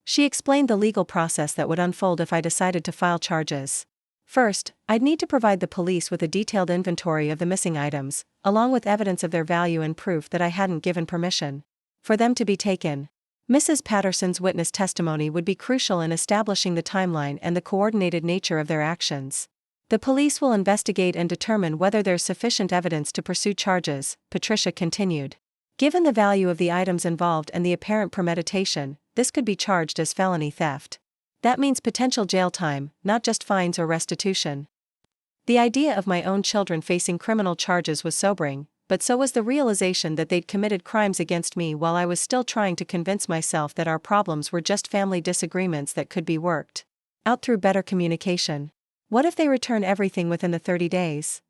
She explained the legal process that would unfold if I decided to file charges. First, I'd need to provide the police with a detailed inventory of the missing items, along with evidence of their value and proof that I hadn't given permission for them to be taken. Mrs. Patterson's witness testimony would be crucial in establishing the timeline and the coordinated nature of their actions. "The police will investigate and determine whether there's sufficient evidence to pursue charges," Patricia continued. "Given the value of the items involved and the apparent premeditation, this could be charged as felony theft. That means potential jail time, not just fines or restitution. The idea of my own children facing criminal charges was sobering, but so was the realization that they'd committed crimes against me while I was still trying to convince myself that our problems were just family disagreements that could be worked out through better communication. What if they return everything within the 30 days?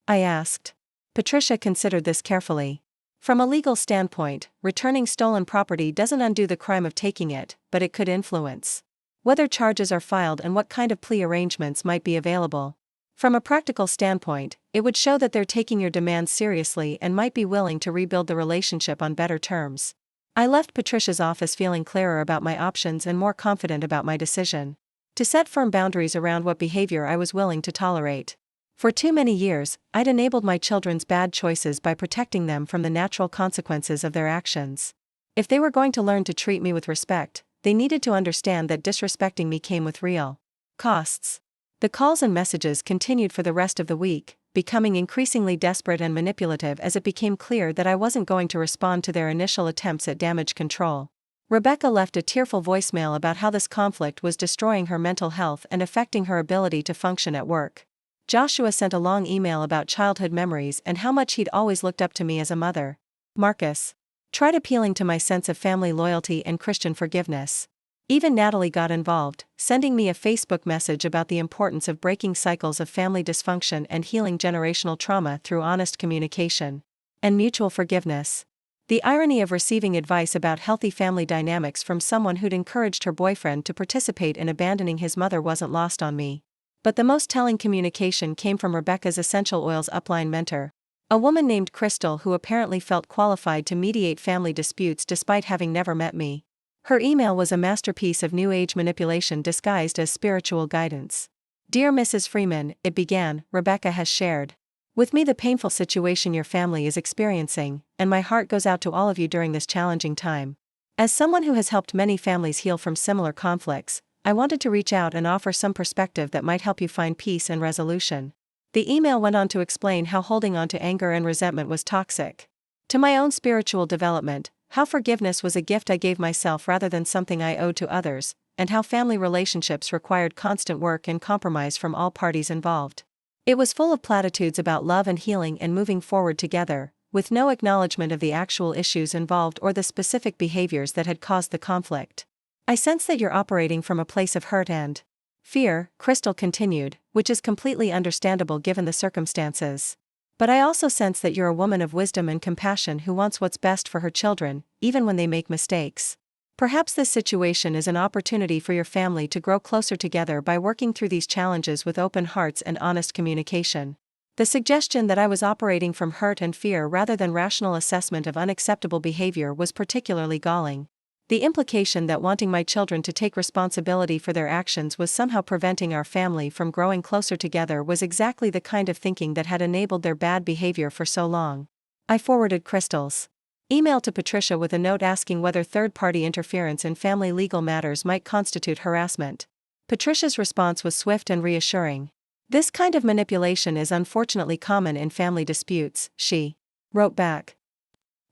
I asked. Patricia considered this carefully. From a legal standpoint, returning stolen property doesn't undo the crime of taking it, but it could influence whether charges are filed and what kind of plea arrangements might be available. From a practical standpoint, it would show that they're taking your demands seriously and might be willing to rebuild the relationship on better terms. I left Patricia's office feeling clearer about my options and more confident about my decision to set firm boundaries around what behavior I was willing to tolerate. For too many years, I'd enabled my children's bad choices by protecting them from the natural consequences of their actions. If they were going to learn to treat me with respect, they needed to understand that disrespecting me came with real costs. The calls and messages continued for the rest of the week, becoming increasingly desperate and manipulative as it became clear that I wasn't going to respond to their initial attempts at damage control. Rebecca left a tearful voicemail about how this conflict was destroying her mental health and affecting her ability to function at work. Joshua sent a long email about childhood memories and how much he'd always looked up to me as a mother. Marcus tried appealing to my sense of family loyalty and Christian forgiveness. Even Natalie got involved, sending me a Facebook message about the importance of breaking cycles of family dysfunction and healing generational trauma through honest communication and mutual forgiveness. The irony of receiving advice about healthy family dynamics from someone who'd encouraged her boyfriend to participate in abandoning his mother wasn't lost on me. But the most telling communication came from Rebecca's essential oils upline mentor, a woman named Crystal who apparently felt qualified to mediate family disputes despite having never met me. Her email was a masterpiece of New Age manipulation disguised as spiritual guidance. Dear Mrs. Freeman, it began, Rebecca has shared with me the painful situation your family is experiencing, and my heart goes out to all of you during this challenging time. As someone who has helped many families heal from similar conflicts, I wanted to reach out and offer some perspective that might help you find peace and resolution. The email went on to explain how holding on to anger and resentment was toxic to my own spiritual development, how forgiveness was a gift I gave myself rather than something I owed to others, and how family relationships required constant work and compromise from all parties involved. It was full of platitudes about love and healing and moving forward together, with no acknowledgement of the actual issues involved or the specific behaviors that had caused the conflict. I sense that you're operating from a place of hurt and fear, Crystal continued, which is completely understandable given the circumstances. But I also sense that you're a woman of wisdom and compassion who wants what's best for her children, even when they make mistakes. Perhaps this situation is an opportunity for your family to grow closer together by working through these challenges with open hearts and honest communication. The suggestion that I was operating from hurt and fear rather than rational assessment of unacceptable behavior was particularly galling. The implication that wanting my children to take responsibility for their actions was somehow preventing our family from growing closer together was exactly the kind of thinking that had enabled their bad behavior for so long. I forwarded Crystal's email to Patricia with a note asking whether third-party interference in family legal matters might constitute harassment. Patricia's response was swift and reassuring. This kind of manipulation is unfortunately common in family disputes, she wrote back.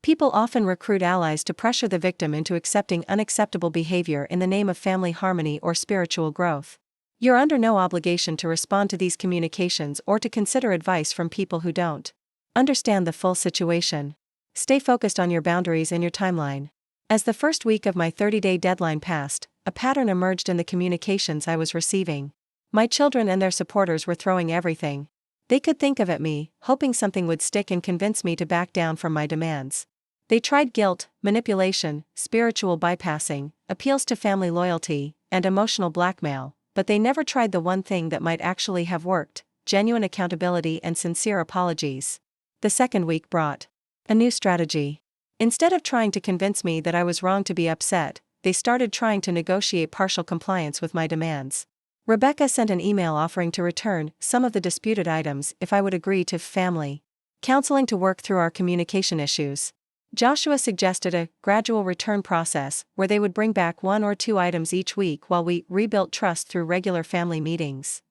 People often recruit allies to pressure the victim into accepting unacceptable behavior in the name of family harmony or spiritual growth. You're under no obligation to respond to these communications or to consider advice from people who don't understand the full situation. Stay focused on your boundaries and your timeline. As the first week of my 30-day deadline passed, a pattern emerged in the communications I was receiving. My children and their supporters were throwing everything they could think of at me, hoping something would stick and convince me to back down from my demands. They tried guilt, manipulation, spiritual bypassing, appeals to family loyalty, and emotional blackmail, but they never tried the one thing that might actually have worked: genuine accountability and sincere apologies. The second week brought a new strategy. Instead of trying to convince me that I was wrong to be upset, they started trying to negotiate partial compliance with my demands. Rebecca sent an email offering to return some of the disputed items if I would agree to family counseling to work through our communication issues. Joshua suggested a gradual return process where they would bring back 1 or 2 items each week while we rebuilt trust through regular family meetings.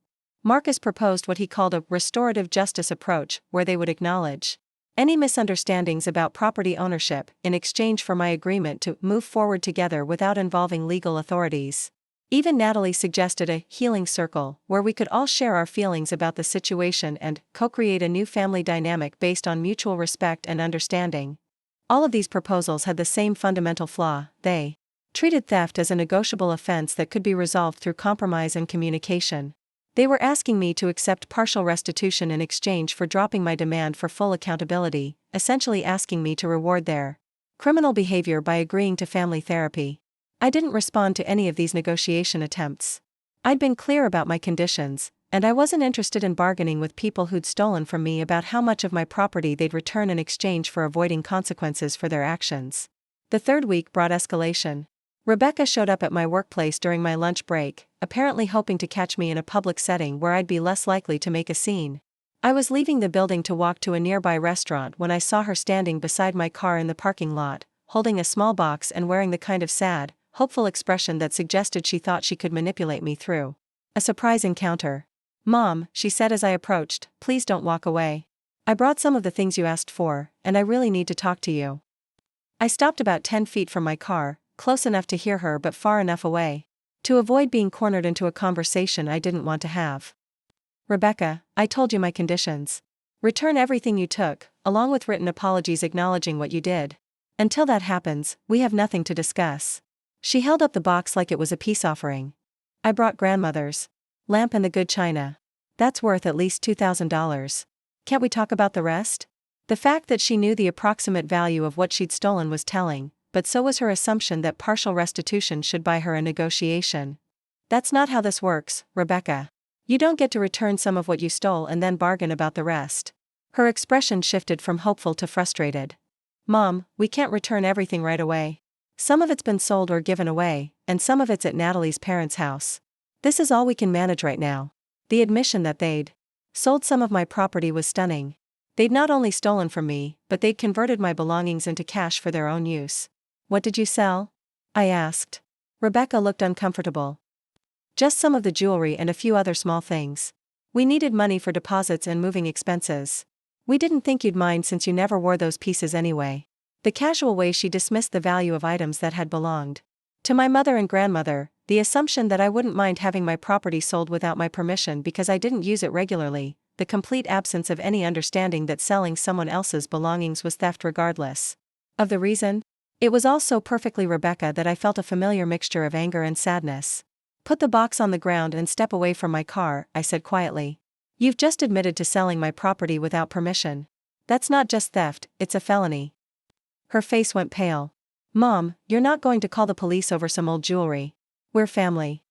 Marcus proposed what he called a restorative justice approach, where they would acknowledge any misunderstandings about property ownership in exchange for my agreement to move forward together without involving legal authorities. Even Natalie suggested a healing circle where we could all share our feelings about the situation and co-create a new family dynamic based on mutual respect and understanding. All of these proposals had the same fundamental flaw: they treated theft as a negotiable offense that could be resolved through compromise and communication. They were asking me to accept partial restitution in exchange for dropping my demand for full accountability, essentially asking me to reward their criminal behavior by agreeing to family therapy. I didn't respond to any of these negotiation attempts. I'd been clear about my conditions, and I wasn't interested in bargaining with people who'd stolen from me about how much of my property they'd return in exchange for avoiding consequences for their actions. The third week brought escalation. Rebecca showed up at my workplace during my lunch break, apparently hoping to catch me in a public setting where I'd be less likely to make a scene. I was leaving the building to walk to a nearby restaurant when I saw her standing beside my car in the parking lot, holding a small box and wearing the kind of sad, hopeful expression that suggested she thought she could manipulate me through a surprise encounter. "Mom," she said as I approached, "please don't walk away. I brought some of the things you asked for, and I really need to talk to you." I stopped about 10 feet from my car, close enough to hear her but far enough away to avoid being cornered into a conversation I didn't want to have. "Rebecca, I told you my conditions. Return everything you took, along with written apologies acknowledging what you did. Until that happens, we have nothing to discuss." She held up the box like it was a peace offering. "I brought grandmother's lamp and the good china. That's worth at least $2,000. Can't we talk about the rest?" The fact that she knew the approximate value of what she'd stolen was telling, but so was her assumption that partial restitution should buy her a negotiation. "That's not how this works, Rebecca. You don't get to return some of what you stole and then bargain about the rest." Her expression shifted from hopeful to frustrated. "Mom, we can't return everything right away. Some of it's been sold or given away, and some of it's at Natalie's parents' house. This is all we can manage right now." The admission that they'd sold some of my property was stunning. They'd not only stolen from me, but they'd converted my belongings into cash for their own use. "What did you sell?" I asked. Rebecca looked uncomfortable. "Just some of the jewelry and a few other small things. We needed money for deposits and moving expenses. We didn't think you'd mind since you never wore those pieces anyway." The casual way she dismissed the value of items that had belonged to my mother and grandmother, the assumption that I wouldn't mind having my property sold without my permission because I didn't use it regularly, the complete absence of any understanding that selling someone else's belongings was theft regardless of the reason. It was all so perfectly Rebecca that I felt a familiar mixture of anger and sadness. "Put the box on the ground and step away from my car," I said quietly. "You've just admitted to selling my property without permission. That's not just theft, it's a felony." Her face went pale. "Mom, you're not going to call the police over some old jewelry. We're family.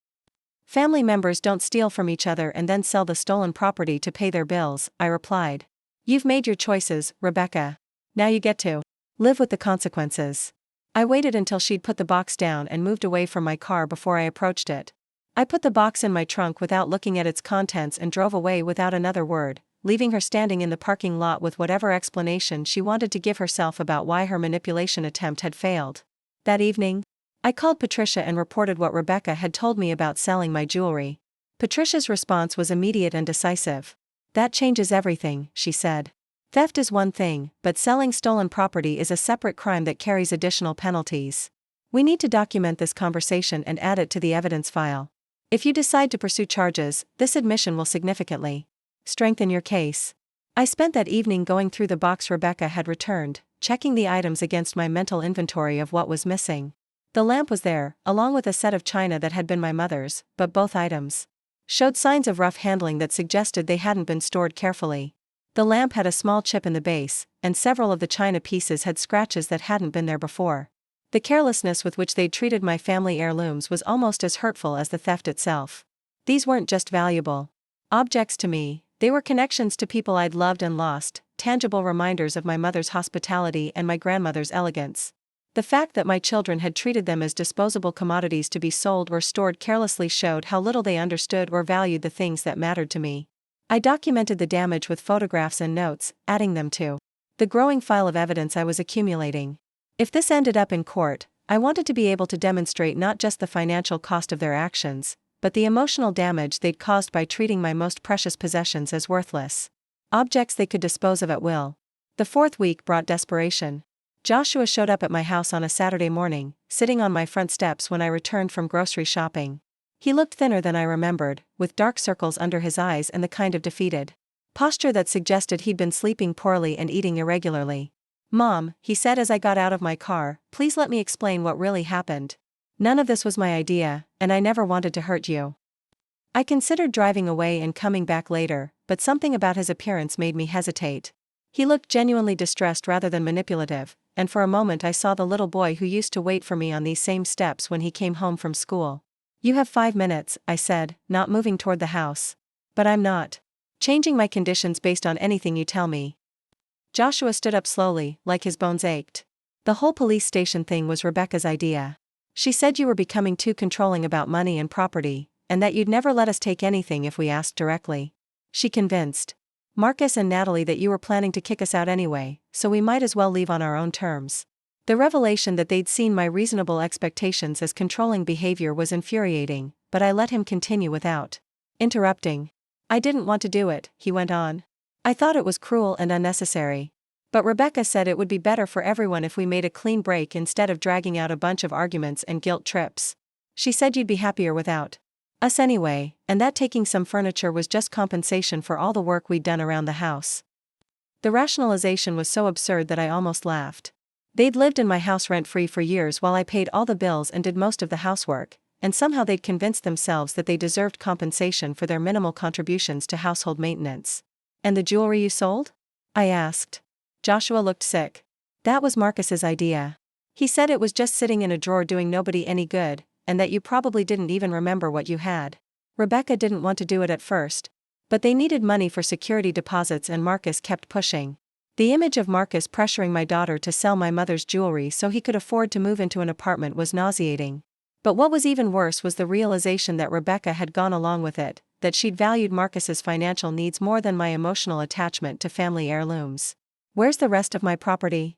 Family members don't steal from each other and then sell the stolen property to pay their bills," I replied. "You've made your choices, Rebecca. Now you get to live with the consequences." I waited until she'd put the box down and moved away from my car before I approached it. I put the box in my trunk without looking at its contents and drove away without another word, leaving her standing in the parking lot with whatever explanation she wanted to give herself about why her manipulation attempt had failed. That evening, I called Patricia and reported what Rebecca had told me about selling my jewelry. Patricia's response was immediate and decisive. "That changes everything," she said. "Theft is one thing, but selling stolen property is a separate crime that carries additional penalties. We need to document this conversation and add it to the evidence file. If you decide to pursue charges, this admission will significantly strengthen your case." I spent that evening going through the box Rebecca had returned, checking the items against my mental inventory of what was missing. The lamp was there, along with a set of china that had been my mother's, but both items showed signs of rough handling that suggested they hadn't been stored carefully. The lamp had a small chip in the base, and several of the china pieces had scratches that hadn't been there before. The carelessness with which they'd treated my family heirlooms was almost as hurtful as the theft itself. These weren't just valuable objects to me, they were connections to people I'd loved and lost, tangible reminders of my mother's hospitality and my grandmother's elegance. The fact that my children had treated them as disposable commodities to be sold or stored carelessly showed how little they understood or valued the things that mattered to me. I documented the damage with photographs and notes, adding them to the growing file of evidence I was accumulating. If this ended up in court, I wanted to be able to demonstrate not just the financial cost of their actions, but the emotional damage they'd caused by treating my most precious possessions as worthless objects they could dispose of at will. The fourth week brought desperation. Joshua showed up at my house on a Saturday morning, sitting on my front steps when I returned from grocery shopping. He looked thinner than I remembered, with dark circles under his eyes and the kind of defeated posture that suggested he'd been sleeping poorly and eating irregularly. "Mom," he said as I got out of my car, "please let me explain what really happened. None of this was my idea, and I never wanted to hurt you." I considered driving away and coming back later, but something about his appearance made me hesitate. He looked genuinely distressed rather than manipulative, and for a moment I saw the little boy who used to wait for me on these same steps when he came home from school. "You have 5 minutes," I said, not moving toward the house. "But I'm not changing my conditions based on anything you tell me." Joshua stood up slowly, like his bones ached. "The whole police station thing was Rebecca's idea. She said you were becoming too controlling about money and property, and that you'd never let us take anything if we asked directly. She convinced Marcus and Natalie that you were planning to kick us out anyway, so we might as well leave on our own terms." The revelation that they'd seen my reasonable expectations as controlling behavior was infuriating, but I let him continue without interrupting. "I didn't want to do it," he went on. "I thought it was cruel and unnecessary. But Rebecca said it would be better for everyone if we made a clean break instead of dragging out a bunch of arguments and guilt trips. She said you'd be happier without us anyway, and that taking some furniture was just compensation for all the work we'd done around the house." The rationalization was so absurd that I almost laughed. They'd lived in my house rent-free for years while I paid all the bills and did most of the housework, and somehow they'd convinced themselves that they deserved compensation for their minimal contributions to household maintenance. "And the jewelry you sold?" I asked. Joshua looked sick. "That was Marcus's idea. He said it was just sitting in a drawer doing nobody any good, and that you probably didn't even remember what you had. Rebecca didn't want to do it at first, but they needed money for security deposits and Marcus kept pushing. The image of Marcus pressuring my daughter to sell my mother's jewelry so he could afford to move into an apartment was nauseating. But what was even worse was the realization that Rebecca had gone along with it, that she'd valued Marcus's financial needs more than my emotional attachment to family heirlooms. "Where's the rest of my property?"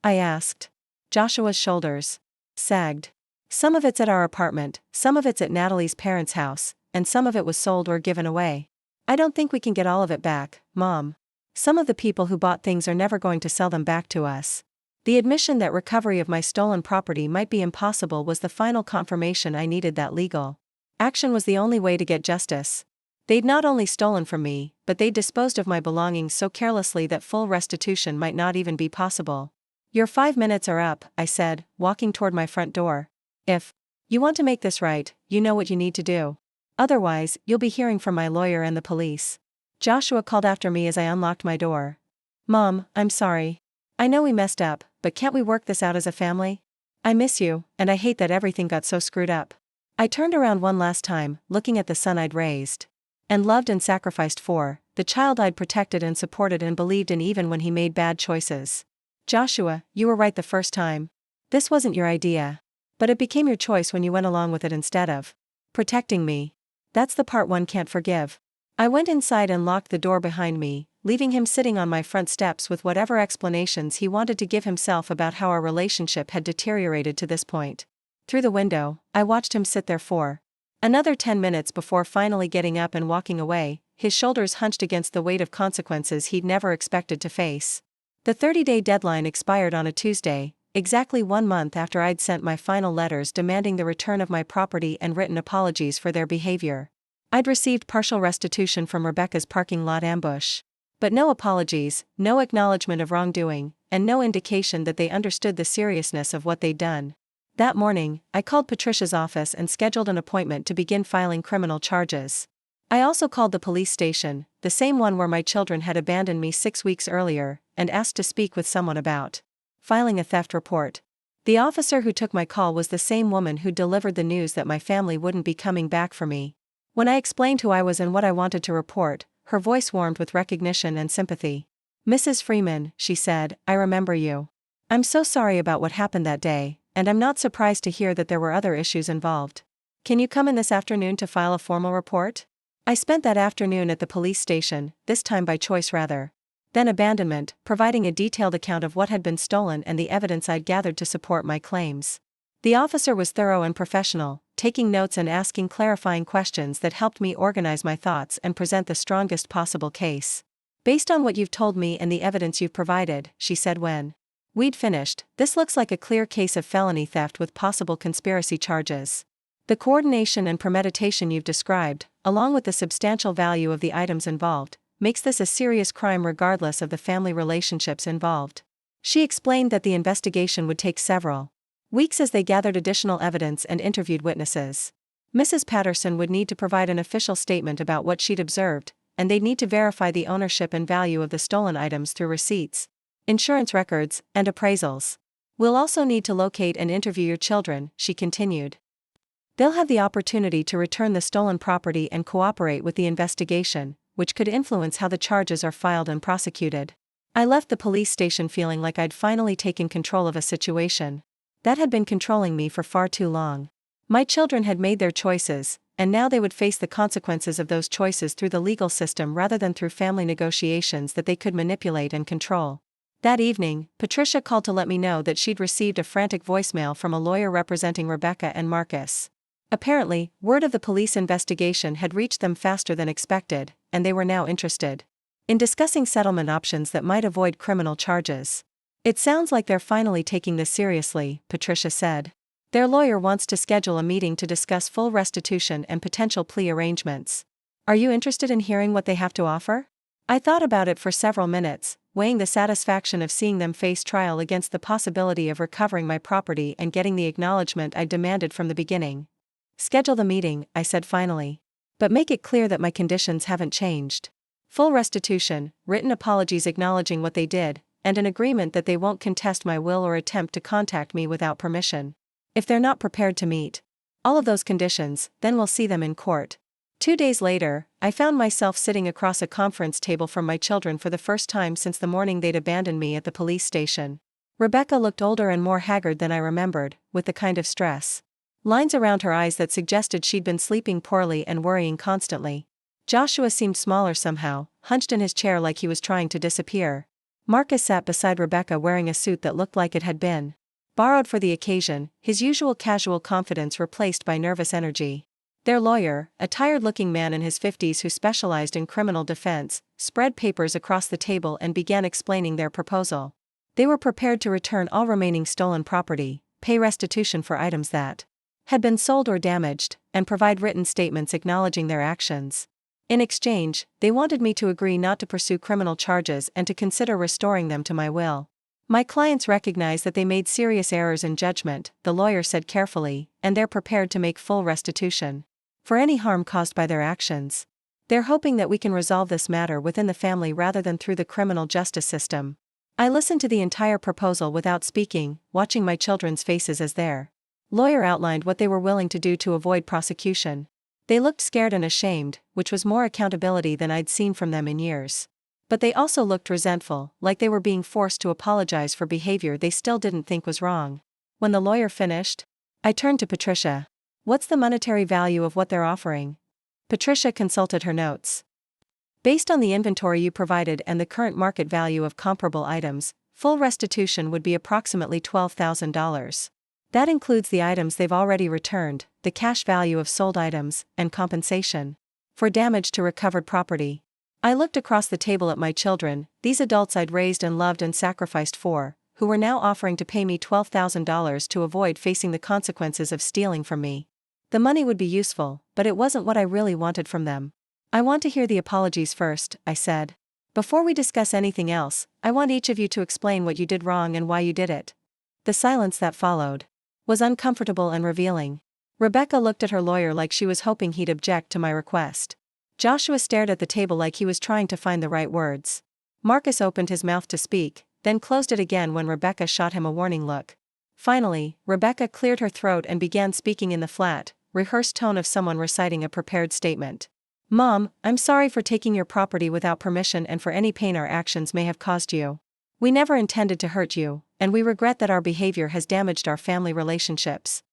I asked. Joshua's shoulders sagged. "Some of it's at our apartment, some of it's at Natalie's parents' house, and some of it was sold or given away. I don't think we can get all of it back, Mom. Some of the people who bought things are never going to sell them back to us." The admission that recovery of my stolen property might be impossible was the final confirmation I needed that legal action was the only way to get justice. They'd not only stolen from me, but they'd disposed of my belongings so carelessly that full restitution might not even be possible. "Your 5 minutes are up," I said, walking toward my front door. "If you want to make this right, you know what you need to do. Otherwise, you'll be hearing from my lawyer and the police." Joshua called after me as I unlocked my door. "Mom, I'm sorry. I know we messed up, but can't we work this out as a family? I miss you, and I hate that everything got so screwed up." I turned around one last time, looking at the son I'd raised and loved and sacrificed for, the child I'd protected and supported and believed in even when he made bad choices. "Joshua, you were right the first time. This wasn't your idea. But it became your choice when you went along with it instead of protecting me. That's the part one can't forgive." I went inside and locked the door behind me, leaving him sitting on my front steps with whatever explanations he wanted to give himself about how our relationship had deteriorated to this point. Through the window, I watched him sit there for another 10 minutes before finally getting up and walking away, his shoulders hunched against the weight of consequences he'd never expected to face. The 30-day deadline expired on a Tuesday, exactly 1 month after I'd sent my final letters demanding the return of my property and written apologies for their behavior. I'd received partial restitution from Rebecca's parking lot ambush. But no apologies, no acknowledgement of wrongdoing, and no indication that they understood the seriousness of what they'd done. That morning, I called Patricia's office and scheduled an appointment to begin filing criminal charges. I also called the police station, the same one where my children had abandoned me 6 weeks earlier, and asked to speak with someone about filing a theft report. The officer who took my call was the same woman who delivered the news that my family wouldn't be coming back for me. When I explained who I was and what I wanted to report, her voice warmed with recognition and sympathy. "Mrs. Freeman," she said, "I remember you. I'm so sorry about what happened that day, and I'm not surprised to hear that there were other issues involved. Can you come in this afternoon to file a formal report?" I spent that afternoon at the police station, this time by choice rather than abandonment, providing a detailed account of what had been stolen and the evidence I'd gathered to support my claims. The officer was thorough and professional, taking notes and asking clarifying questions that helped me organize my thoughts and present the strongest possible case. "Based on what you've told me and the evidence you've provided," she said when we'd finished, "this looks like a clear case of felony theft with possible conspiracy charges. The coordination and premeditation you've described, along with the substantial value of the items involved, makes this a serious crime regardless of the family relationships involved. She explained that the investigation would take several weeks as they gathered additional evidence and interviewed witnesses. Mrs. Patterson would need to provide an official statement about what she'd observed, and they'd need to verify the ownership and value of the stolen items through receipts, insurance records, and appraisals. We'll also need to locate and interview your children, she continued. They'll have the opportunity to return the stolen property and cooperate with the investigation, which could influence how the charges are filed and prosecuted. I left the police station feeling like I'd finally taken control of a situation that had been controlling me for far too long. My children had made their choices, and now they would face the consequences of those choices through the legal system rather than through family negotiations that they could manipulate and control. That evening, Patricia called to let me know that she'd received a frantic voicemail from a lawyer representing Rebecca and Marcus. Apparently, word of the police investigation had reached them faster than expected, and they were now interested in discussing settlement options that might avoid criminal charges. It sounds like they're finally taking this seriously, Patricia said. Their lawyer wants to schedule a meeting to discuss full restitution and potential plea arrangements. Are you interested in hearing what they have to offer? I thought about it for several minutes, weighing the satisfaction of seeing them face trial against the possibility of recovering my property and getting the acknowledgement I demanded from the beginning. Schedule the meeting, I said finally. But make it clear that my conditions haven't changed. Full restitution, written apologies acknowledging what they did, and an agreement that they won't contest my will or attempt to contact me without permission. If they're not prepared to meet all of those conditions, then we'll see them in court. 2 days later, I found myself sitting across a conference table from my children for the first time since the morning they'd abandoned me at the police station. Rebecca looked older and more haggard than I remembered, with the kind of stress lines around her eyes that suggested she'd been sleeping poorly and worrying constantly. Joshua seemed smaller somehow, hunched in his chair like he was trying to disappear. Marcus sat beside Rebecca wearing a suit that looked like it had been borrowed for the occasion, his usual casual confidence replaced by nervous energy. Their lawyer, a tired-looking man in his 50s who specialized in criminal defense, spread papers across the table and began explaining their proposal. They were prepared to return all remaining stolen property, pay restitution for items that had been sold or damaged, and provide written statements acknowledging their actions. In exchange, they wanted me to agree not to pursue criminal charges and to consider restoring them to my will. My clients recognize that they made serious errors in judgment, the lawyer said carefully, and they're prepared to make full restitution for any harm caused by their actions. They're hoping that we can resolve this matter within the family rather than through the criminal justice system. I listened to the entire proposal without speaking, watching my children's faces as their lawyer outlined what they were willing to do to avoid prosecution. They looked scared and ashamed, which was more accountability than I'd seen from them in years. But they also looked resentful, like they were being forced to apologize for behavior they still didn't think was wrong. When the lawyer finished, I turned to Patricia. What's the monetary value of what they're offering? Patricia consulted her notes. Based on the inventory you provided and the current market value of comparable items, full restitution would be approximately $12,000. That includes the items they've already returned, the cash value of sold items, and compensation for damage to recovered property. I looked across the table at my children, these adults I'd raised and loved and sacrificed for, who were now offering to pay me $12,000 to avoid facing the consequences of stealing from me. The money would be useful, but it wasn't what I really wanted from them. I want to hear the apologies first, I said. Before we discuss anything else, I want each of you to explain what you did wrong and why you did it. The silence that followed was uncomfortable and revealing. Rebecca looked at her lawyer like she was hoping he'd object to my request. Joshua stared at the table like he was trying to find the right words. Marcus opened his mouth to speak, then closed it again when Rebecca shot him a warning look. Finally, Rebecca cleared her throat and began speaking in the flat, rehearsed tone of someone reciting a prepared statement. Mom, I'm sorry for taking your property without permission and for any pain our actions may have caused you. We never intended to hurt you, and we regret that our behavior has damaged our family relationships.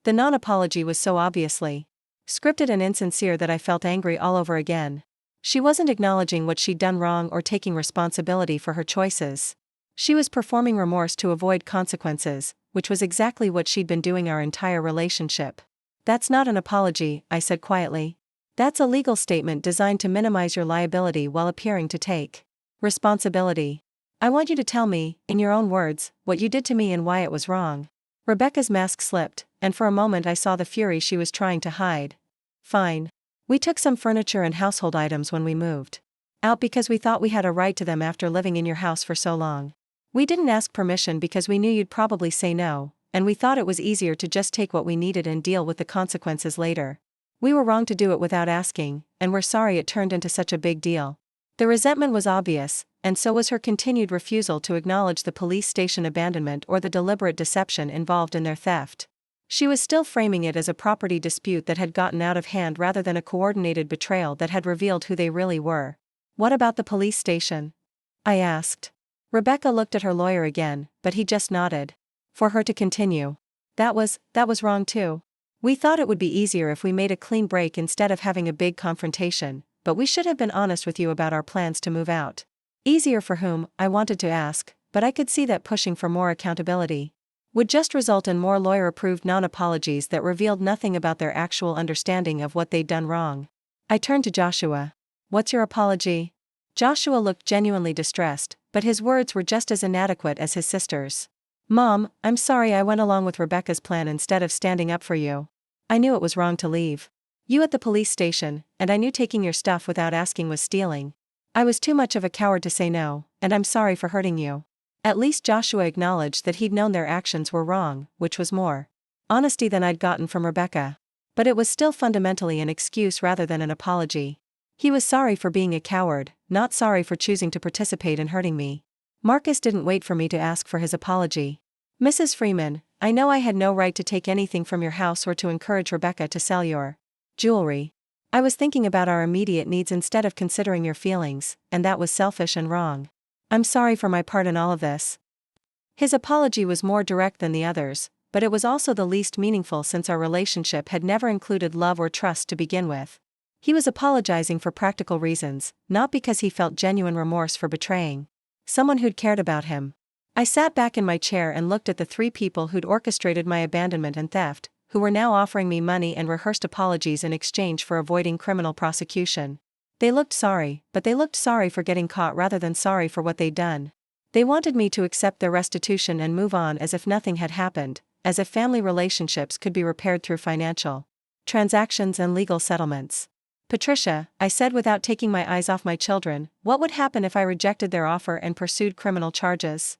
The non-apology was so obviously scripted and insincere that I felt angry all over again. She wasn't acknowledging what she'd done wrong or taking responsibility for her choices. She was performing remorse to avoid consequences, which was exactly what she'd been doing our entire relationship. That's not an apology, I said quietly. That's a legal statement designed to minimize your liability while appearing to take responsibility. I want you to tell me, in your own words, what you did to me and why it was wrong. Rebecca's mask slipped, and for a moment I saw the fury she was trying to hide. Fine. We took some furniture and household items when we moved out because we thought we had a right to them after living in your house for so long. We didn't ask permission because we knew you'd probably say no, and we thought it was easier to just take what we needed and deal with the consequences later. We were wrong to do it without asking, and we're sorry it turned into such a big deal. The resentment was obvious, and so was her continued refusal to acknowledge the police station abandonment or the deliberate deception involved in their theft. She was still framing it as a property dispute that had gotten out of hand rather than a coordinated betrayal that had revealed who they really were. What about the police station? I asked. Rebecca looked at her lawyer again, but he just nodded. For her to continue. That was wrong too. We thought it would be easier if we made a clean break instead of having a big confrontation, but we should have been honest with you about our plans to move out. Easier for whom, I wanted to ask, but I could see that pushing for more accountability would just result in more lawyer-approved non-apologies that revealed nothing about their actual understanding of what they'd done wrong. I turned to Joshua. What's your apology? Joshua looked genuinely distressed, but his words were just as inadequate as his sister's. Mom, I'm sorry I went along with Rebecca's plan instead of standing up for you. I knew it was wrong to leave you at the police station, and I knew taking your stuff without asking was stealing. I was too much of a coward to say no, and I'm sorry for hurting you. At least Joshua acknowledged that he'd known their actions were wrong, which was more honesty than I'd gotten from Rebecca. But it was still fundamentally an excuse rather than an apology. He was sorry for being a coward, not sorry for choosing to participate in hurting me. Marcus didn't wait for me to ask for his apology. Mrs. Freeman, I know I had no right to take anything from your house or to encourage Rebecca to sell your jewelry. I was thinking about our immediate needs instead of considering your feelings, and that was selfish and wrong. I'm sorry for my part in all of this. His apology was more direct than the others, but it was also the least meaningful since our relationship had never included love or trust to begin with. He was apologizing for practical reasons, not because he felt genuine remorse for betraying someone who'd cared about him. I sat back in my chair and looked at the three people who'd orchestrated my abandonment and theft, who were now offering me money and rehearsed apologies in exchange for avoiding criminal prosecution. They looked sorry, but they looked sorry for getting caught rather than sorry for what they'd done. They wanted me to accept their restitution and move on as if nothing had happened, as if family relationships could be repaired through financial transactions and legal settlements. Patricia, I said without taking my eyes off my children, what would happen if I rejected their offer and pursued criminal charges?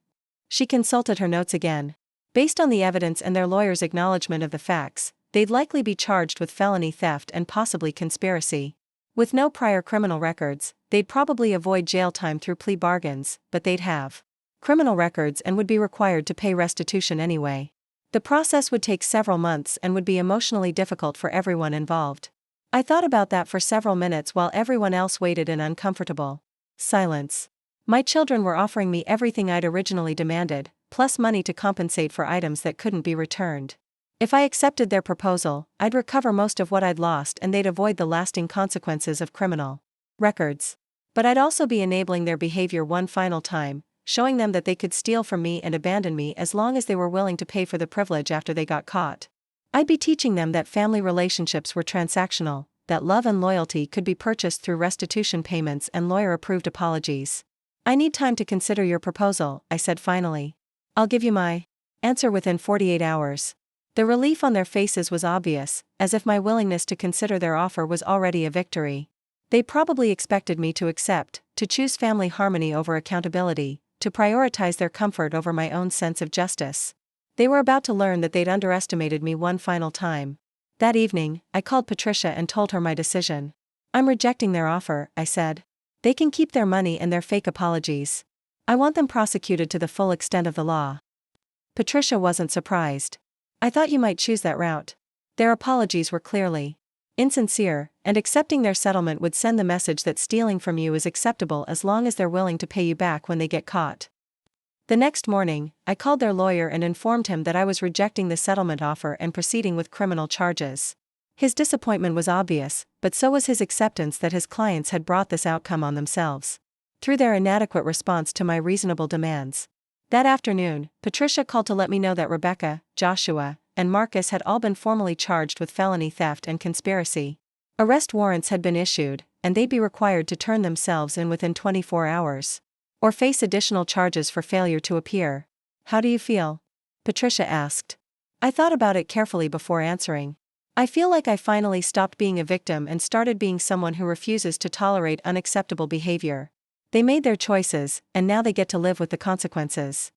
She consulted her notes again. Based on the evidence and their lawyer's acknowledgement of the facts, they'd likely be charged with felony theft and possibly conspiracy. With no prior criminal records, they'd probably avoid jail time through plea bargains, but they'd have criminal records and would be required to pay restitution anyway. The process would take several months and would be emotionally difficult for everyone involved. I thought about that for several minutes while everyone else waited in uncomfortable silence. My children were offering me everything I'd originally demanded, plus money to compensate for items that couldn't be returned. If I accepted their proposal, I'd recover most of what I'd lost and they'd avoid the lasting consequences of criminal records. But I'd also be enabling their behavior one final time, showing them that they could steal from me and abandon me as long as they were willing to pay for the privilege after they got caught. I'd be teaching them that family relationships were transactional, that love and loyalty could be purchased through restitution payments and lawyer-approved apologies. I need time to consider your proposal, I said finally. I'll give you my answer within 48 hours. The relief on their faces was obvious, as if my willingness to consider their offer was already a victory. They probably expected me to accept, to choose family harmony over accountability, to prioritize their comfort over my own sense of justice. They were about to learn that they'd underestimated me one final time. That evening, I called Patricia and told her my decision. I'm rejecting their offer, I said. They can keep their money and their fake apologies. I want them prosecuted to the full extent of the law. Patricia wasn't surprised. I thought you might choose that route. Their apologies were clearly insincere, and accepting their settlement would send the message that stealing from you is acceptable as long as they're willing to pay you back when they get caught. The next morning, I called their lawyer and informed him that I was rejecting the settlement offer and proceeding with criminal charges. His disappointment was obvious, but so was his acceptance that his clients had brought this outcome on themselves through their inadequate response to my reasonable demands. That afternoon, Patricia called to let me know that Rebecca, Joshua, and Marcus had all been formally charged with felony theft and conspiracy. Arrest warrants had been issued, and they'd be required to turn themselves in within 24 hours. Or face additional charges for failure to appear. How do you feel? Patricia asked. I thought about it carefully before answering. I feel like I finally stopped being a victim and started being someone who refuses to tolerate unacceptable behavior. They made their choices, and now they get to live with the consequences.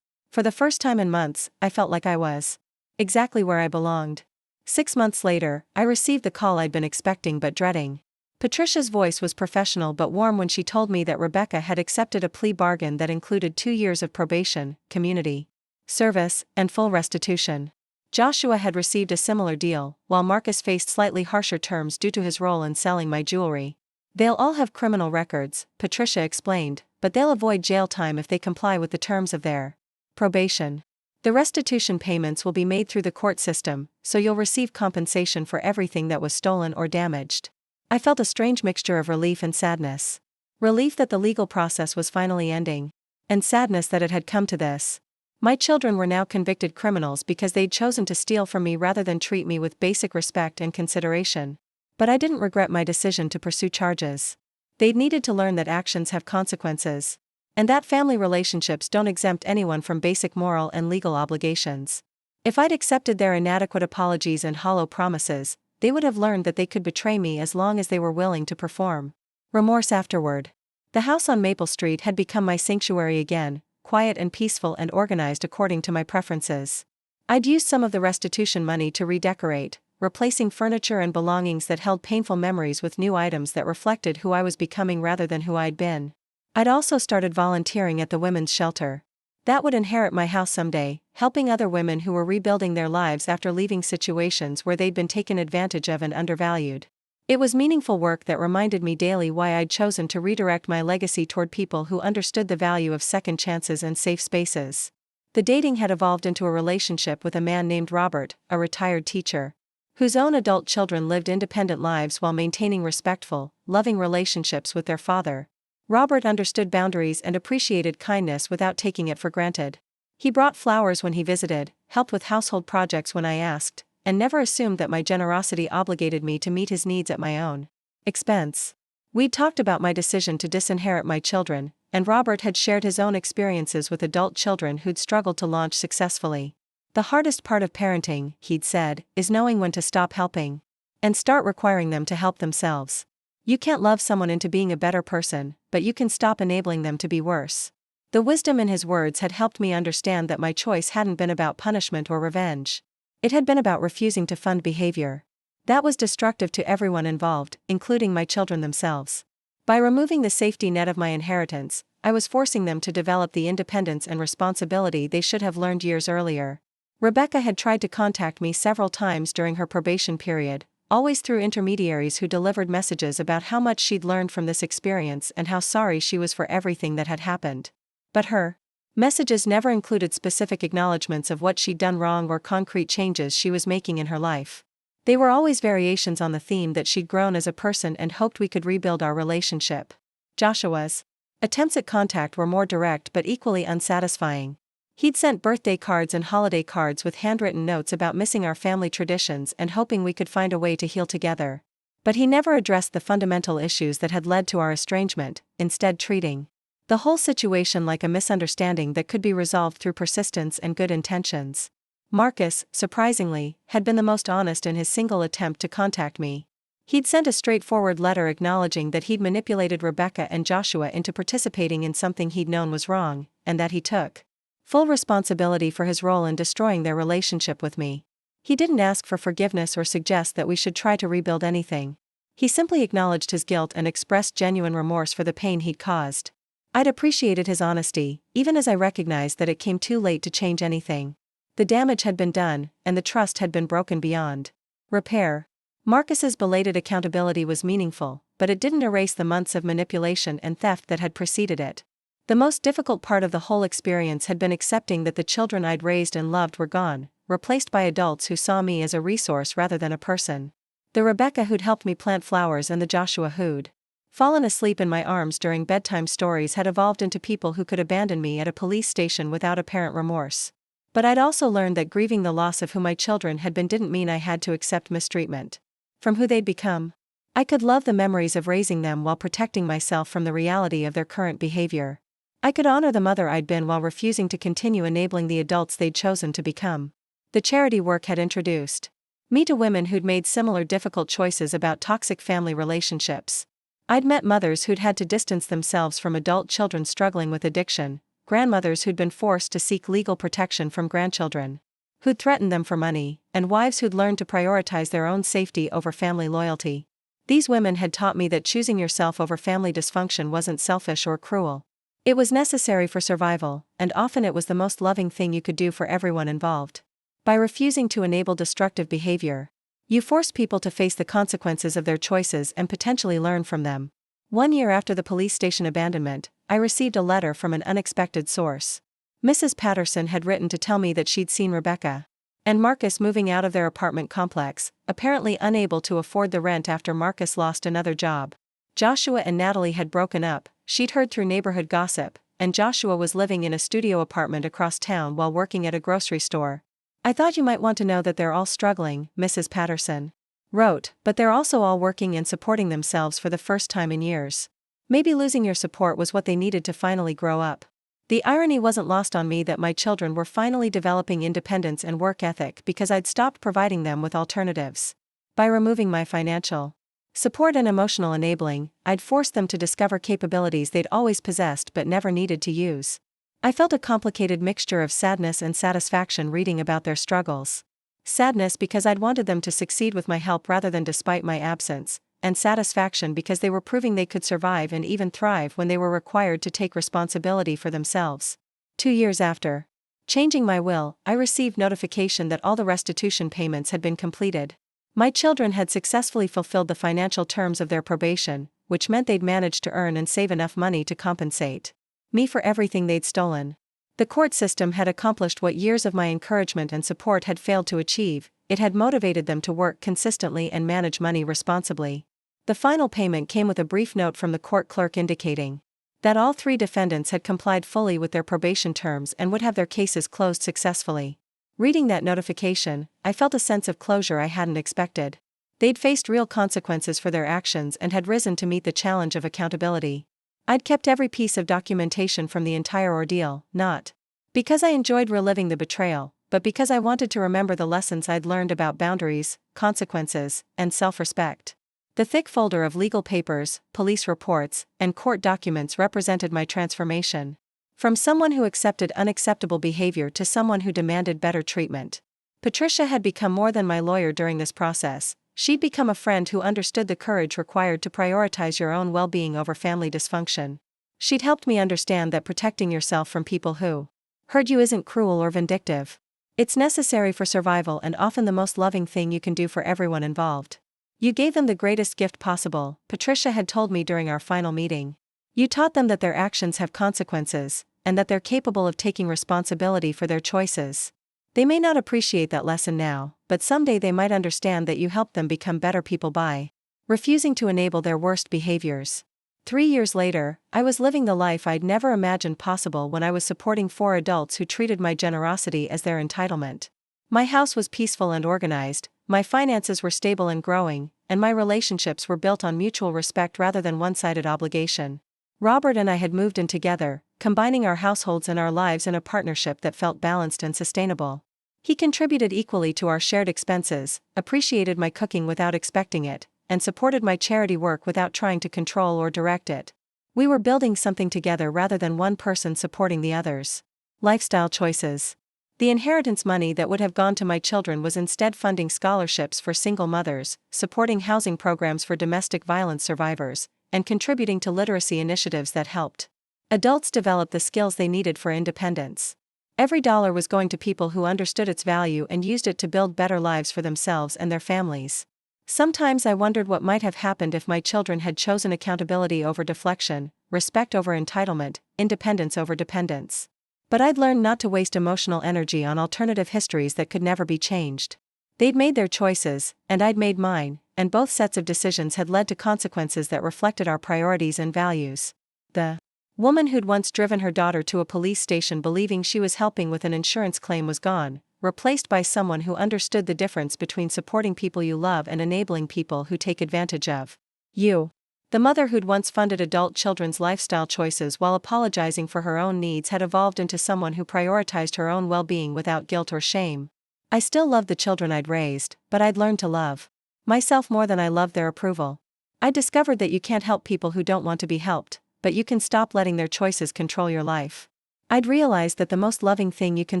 For the first time in months, I felt like I was exactly where I belonged. 6 months later, I received the call I'd been expecting but dreading. Patricia's voice was professional but warm when she told me that Rebecca had accepted a plea bargain that included 2 years of probation, community service, and full restitution. Joshua had received a similar deal, while Marcus faced slightly harsher terms due to his role in selling my jewelry. They'll all have criminal records, Patricia explained, but they'll avoid jail time if they comply with the terms of their probation. The restitution payments will be made through the court system, so you'll receive compensation for everything that was stolen or damaged. I felt a strange mixture of relief and sadness. Relief that the legal process was finally ending, and sadness that it had come to this. My children were now convicted criminals because they'd chosen to steal from me rather than treat me with basic respect and consideration. But I didn't regret my decision to pursue charges. They'd needed to learn that actions have consequences, and that family relationships don't exempt anyone from basic moral and legal obligations. If I'd accepted their inadequate apologies and hollow promises, they would have learned that they could betray me as long as they were willing to perform remorse afterward. The house on Maple Street had become my sanctuary again, quiet and peaceful and organized according to my preferences. I'd used some of the restitution money to redecorate, replacing furniture and belongings that held painful memories with new items that reflected who I was becoming rather than who I'd been. I'd also started volunteering at the women's shelter. That would inherit my house someday, helping other women who were rebuilding their lives after leaving situations where they'd been taken advantage of and undervalued. It was meaningful work that reminded me daily why I'd chosen to redirect my legacy toward people who understood the value of second chances and safe spaces. The dating had evolved into a relationship with a man named Robert, a retired teacher, whose own adult children lived independent lives while maintaining respectful, loving relationships with their father. Robert understood boundaries and appreciated kindness without taking it for granted. He brought flowers when he visited, helped with household projects when I asked, and never assumed that my generosity obligated me to meet his needs at my own expense. We'd talked about my decision to disinherit my children, and Robert had shared his own experiences with adult children who'd struggled to launch successfully. The hardest part of parenting, he'd said, is knowing when to stop helping and start requiring them to help themselves. You can't love someone into being a better person, but you can stop enabling them to be worse. The wisdom in his words had helped me understand that my choice hadn't been about punishment or revenge. It had been about refusing to fund behavior that was destructive to everyone involved, including my children themselves. By removing the safety net of my inheritance, I was forcing them to develop the independence and responsibility they should have learned years earlier. Rebecca had tried to contact me several times during her probation period, always through intermediaries who delivered messages about how much she'd learned from this experience and how sorry she was for everything that had happened. But her messages never included specific acknowledgments of what she'd done wrong or concrete changes she was making in her life. They were always variations on the theme that she'd grown as a person and hoped we could rebuild our relationship. Joshua's attempts at contact were more direct but equally unsatisfying. He'd sent birthday cards and holiday cards with handwritten notes about missing our family traditions and hoping we could find a way to heal together. But he never addressed the fundamental issues that had led to our estrangement, instead treating the whole situation like a misunderstanding that could be resolved through persistence and good intentions. Marcus, surprisingly, had been the most honest in his single attempt to contact me. He'd sent a straightforward letter acknowledging that he'd manipulated Rebecca and Joshua into participating in something he'd known was wrong, and that he took full responsibility for his role in destroying their relationship with me. He didn't ask for forgiveness or suggest that we should try to rebuild anything. He simply acknowledged his guilt and expressed genuine remorse for the pain he'd caused. I'd appreciated his honesty, even as I recognized that it came too late to change anything. The damage had been done, and the trust had been broken beyond repair. Marcus's belated accountability was meaningful, but it didn't erase the months of manipulation and theft that had preceded it. The most difficult part of the whole experience had been accepting that the children I'd raised and loved were gone, replaced by adults who saw me as a resource rather than a person. The Rebecca who'd helped me plant flowers and the Joshua who'd fallen asleep in my arms during bedtime stories had evolved into people who could abandon me at a police station without apparent remorse. But I'd also learned that grieving the loss of who my children had been didn't mean I had to accept mistreatment from who they'd become. I could love the memories of raising them while protecting myself from the reality of their current behavior. I could honor the mother I'd been while refusing to continue enabling the adults they'd chosen to become. the charity work had introduced me to women who'd made similar difficult choices about toxic family relationships. I'd met mothers who'd had to distance themselves from adult children struggling with addiction, grandmothers who'd been forced to seek legal protection from grandchildren who'd threatened them for money, and wives who'd learned to prioritize their own safety over family loyalty. These women had taught me that choosing yourself over family dysfunction wasn't selfish or cruel. It was necessary for survival, and often it was the most loving thing you could do for everyone involved. By refusing to enable destructive behavior, you force people to face the consequences of their choices and potentially learn from them. 1 year after the police station abandonment, I received a letter from an unexpected source. Mrs. Patterson had written to tell me that she'd seen Rebecca and Marcus moving out of their apartment complex, apparently unable to afford the rent after Marcus lost another job. Joshua and Natalie had broken up, she'd heard through neighborhood gossip, and Joshua was living in a studio apartment across town while working at a grocery store. I thought you might want to know that they're all struggling, Mrs. Patterson wrote, but they're also all working and supporting themselves for the first time in years. Maybe losing your support was what they needed to finally grow up. The irony wasn't lost on me that my children were finally developing independence and work ethic because I'd stopped providing them with alternatives. By removing my financial support and emotional enabling, I'd forced them to discover capabilities they'd always possessed but never needed to use. I felt a complicated mixture of sadness and satisfaction reading about their struggles. Sadness because I'd wanted them to succeed with my help rather than despite my absence, and satisfaction because they were proving they could survive and even thrive when they were required to take responsibility for themselves. 2 years after changing my will, I received notification that all the restitution payments had been completed. My children had successfully fulfilled the financial terms of their probation, which meant they'd managed to earn and save enough money to compensate me for everything they'd stolen. The court system had accomplished what years of my encouragement and support had failed to achieve. It had motivated them to work consistently and manage money responsibly. The final payment came with a brief note from the court clerk indicating that all 3 defendants had complied fully with their probation terms and would have their cases closed successfully. Reading that notification, I felt a sense of closure I hadn't expected. They'd faced real consequences for their actions and had risen to meet the challenge of accountability. I'd kept every piece of documentation from the entire ordeal, not because I enjoyed reliving the betrayal, but because I wanted to remember the lessons I'd learned about boundaries, consequences, and self-respect. The thick folder of legal papers, police reports, and court documents represented my transformation. From someone who accepted unacceptable behavior to someone who demanded better treatment. Patricia had become more than my lawyer during this process. She'd become a friend who understood the courage required to prioritize your own well-being over family dysfunction. She'd helped me understand that protecting yourself from people who hurt you isn't cruel or vindictive. It's necessary for survival and often the most loving thing you can do for everyone involved. You gave them the greatest gift possible, Patricia had told me during our final meeting. You taught them that their actions have consequences, and that they're capable of taking responsibility for their choices. They may not appreciate that lesson now, but someday they might understand that you helped them become better people by refusing to enable their worst behaviors. 3 years later, I was living the life I'd never imagined possible when I was supporting 4 adults who treated my generosity as their entitlement. My house was peaceful and organized, my finances were stable and growing, and my relationships were built on mutual respect rather than one-sided obligation. Robert and I had moved in together, combining our households and our lives in a partnership that felt balanced and sustainable. He contributed equally to our shared expenses, appreciated my cooking without expecting it, and supported my charity work without trying to control or direct it. We were building something together rather than one person supporting the others. Lifestyle choices. The inheritance money that would have gone to my children was instead funding scholarships for single mothers, supporting housing programs for domestic violence survivors, and contributing to literacy initiatives that helped adults develop the skills they needed for independence. Every dollar was going to people who understood its value and used it to build better lives for themselves and their families. Sometimes I wondered what might have happened if my children had chosen accountability over deflection, respect over entitlement, independence over dependence. But I'd learned not to waste emotional energy on alternative histories that could never be changed. They'd made their choices, and I'd made mine, and both sets of decisions had led to consequences that reflected our priorities and values. The woman who'd once driven her daughter to a police station believing she was helping with an insurance claim was gone, replaced by someone who understood the difference between supporting people you love and enabling people who take advantage of you. The mother who'd once funded adult children's lifestyle choices while apologizing for her own needs had evolved into someone who prioritized her own well-being without guilt or shame. I still loved the children I'd raised, but I'd learned to love myself more than I loved their approval. I discovered that you can't help people who don't want to be helped, but you can stop letting their choices control your life. I'd realized that the most loving thing you can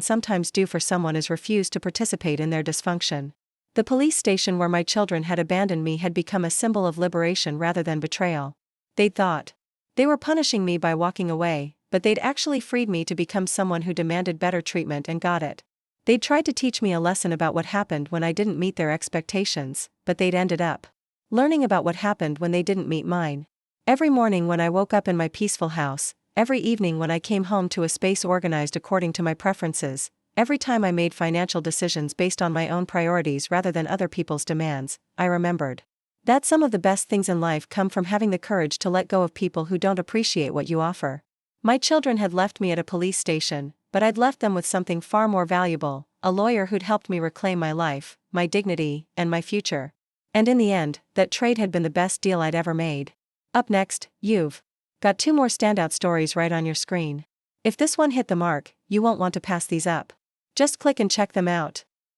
sometimes do for someone is refuse to participate in their dysfunction. The police station where my children had abandoned me had become a symbol of liberation rather than betrayal. They'd thought they were punishing me by walking away, but they'd actually freed me to become someone who demanded better treatment and got it. They'd tried to teach me a lesson about what happened when I didn't meet their expectations, but they'd ended up learning about what happened when they didn't meet mine. Every morning when I woke up in my peaceful house, every evening when I came home to a space organized according to my preferences, every time I made financial decisions based on my own priorities rather than other people's demands, I remembered that some of the best things in life come from having the courage to let go of people who don't appreciate what you offer. My children had left me at a police station, but I'd left them with something far more valuable, a lawyer who'd helped me reclaim my life, my dignity, and my future. And in the end, that trade had been the best deal I'd ever made. Up next, you've got 2 more standout stories right on your screen. If this one hit the mark, you won't want to pass these up. Just click and check them out.